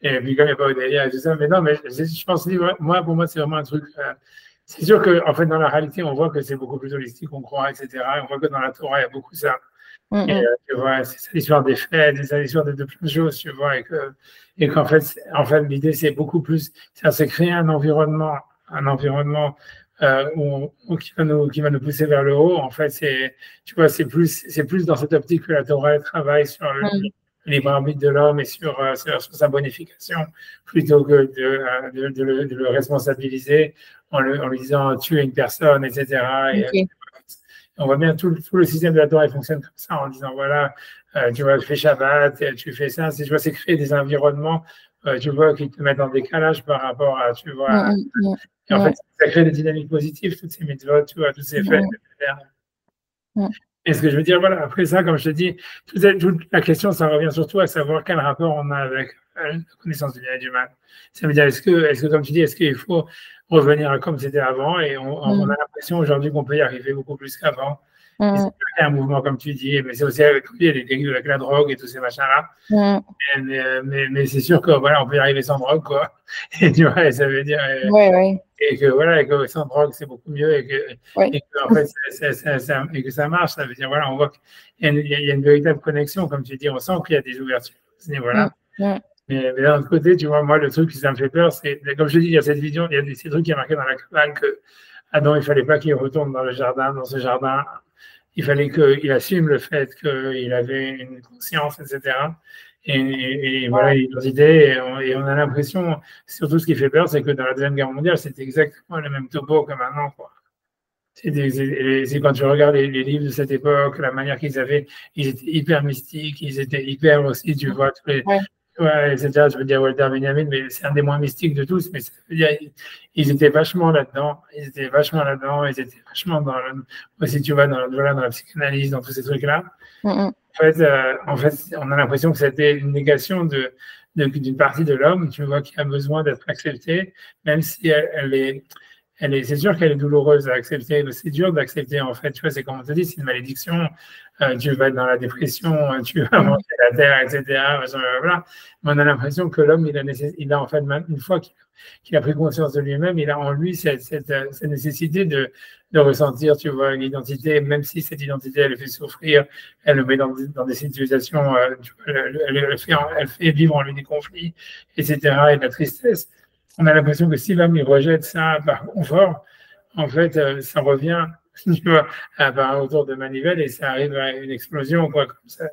et puis comme il n'y a pas Odélia et tout ça, mais non, mais je pense que moi, pour moi, c'est vraiment un truc, c'est sûr qu'en en fait, dans la réalité, on voit que c'est beaucoup plus holistique qu'on croit, etc. On voit que dans la Torah, il y a beaucoup ça. Et tu vois, c'est ça l'histoire des fêtes, c'est ça l'histoire de plein de choses, tu vois, et qu'en fait, l'idée, c'est beaucoup plus, c'est créer un environnement qui va nous pousser vers le haut. En fait, tu vois, c'est plus dans cette optique que la Torah travaille sur le Ouais. libre arbitre de l'homme et sur sa bonification, plutôt que de le responsabiliser en lui disant tu es une personne, etc. Ok. On voit bien tout le système de la Torah il fonctionne comme ça, en disant voilà, tu vois, tu fais Shabbat, tu fais ça, tu vois, c'est créer des environnements, tu vois, qui te mettent en décalage par rapport à, tu vois, et en fait, Ouais. ça crée des dynamiques positives, toutes ces mitzvot, tu vois, tous ces faits. Ouais. Et ce que je veux dire, voilà, après ça, comme je te dis, toute la question, ça revient surtout à savoir quel rapport on a avec la connaissance du bien et du mal. Ça veut dire, comme tu dis, est-ce qu'il faut revenir à comme c'était avant? Et on a l'impression aujourd'hui qu'on peut y arriver beaucoup plus qu'avant. Et c'est un mouvement, comme tu dis, mais c'est aussi avec les dérives avec la drogue et tous ces machins-là. Mais c'est sûr que voilà, on peut y arriver sans drogue, quoi. Et tu vois, et ça veut dire, Ouais, ouais. et que voilà, et que sans drogue, c'est beaucoup mieux, Ouais. et que, en fait, et que ça marche. Ça veut dire, voilà, on voit qu'il y a il y a une véritable connexion, comme tu dis, on sent qu'il y a des ouvertures à ce niveau-là. Mais d'un autre côté, tu vois, moi, le truc qui ça me fait peur, c'est, comme je te dis, il y a cette vision, il y a ces trucs qui est marqué dans la Kabbale que Adam, il fallait pas qu'il retourne dans le jardin, dans ce jardin. Il fallait qu'il assume le fait qu'il avait une conscience, etc. Et voilà, les idées. Et on a l'impression, surtout ce qui fait peur, c'est que dans la Deuxième Guerre mondiale, c'était exactement le même topo que maintenant, quoi. C'est quand tu regardes les livres de cette époque, la manière qu'ils avaient, ils étaient hyper mystiques, ils étaient hyper aussi, tu vois, Ouais. ouais, etc. Je veux dire Walter Benjamin, mais c'est un des moins mystiques de tous, mais ça veut dire, ils étaient vachement là-dedans, ils étaient vachement aussi, tu vois, voilà, dans la psychanalyse, dans tous ces trucs-là. En fait, on a l'impression que c'était une négation d'une partie de l'homme, tu vois, qui a besoin d'être acceptée, même si elle est, c'est sûr qu'elle est douloureuse à accepter, c'est dur d'accepter en fait, tu vois, c'est comme on te dit, c'est une malédiction, tu vas être dans la dépression, tu vas manger la terre, etc. Voilà. Mais on a l'impression que l'homme, il a en fait, une fois qu'il a pris conscience de lui-même, il a en lui cette nécessité de ressentir, tu vois, l'identité, même si cette identité, elle le fait souffrir, elle le met dans des situations, tu vois, elle fait vivre en lui des conflits, etc., et de la tristesse. On a l'impression que si l'homme il rejette ça par confort, en fait, ça revient, tu vois, par autour de manivelle et ça arrive à une explosion, quoi, comme ça.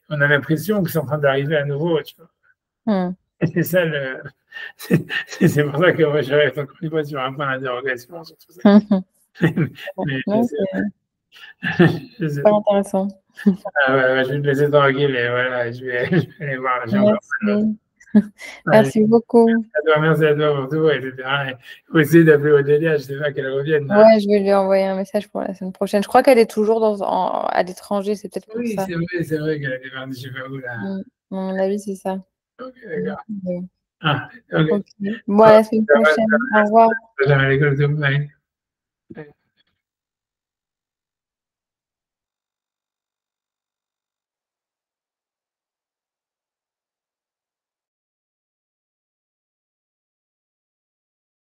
On a l'impression que c'est en train d'arriver à nouveau, tu vois. Et c'est ça c'est pour ça que moi, je reste encore une fois sur un point d'interrogation sur tout ça. Mais c'est pas intéressant. Je vais te laisser tranquille et voilà, je vais aller voir. Merci. Merci beaucoup. Merci à toi pour tout, etc. Il faut essayer d'appeler Odélia, je ne sais pas qu'elle revienne. Ouais, je vais lui envoyer un message pour la semaine prochaine. Je crois qu'elle est toujours à l'étranger, c'est peut-être pour ça. Oui, c'est vrai qu'elle est partie, je ne sais pas où là. À mon avis, c'est ça. Ok, d'accord. Ok. Bon, à la semaine prochaine. Au revoir. Bye.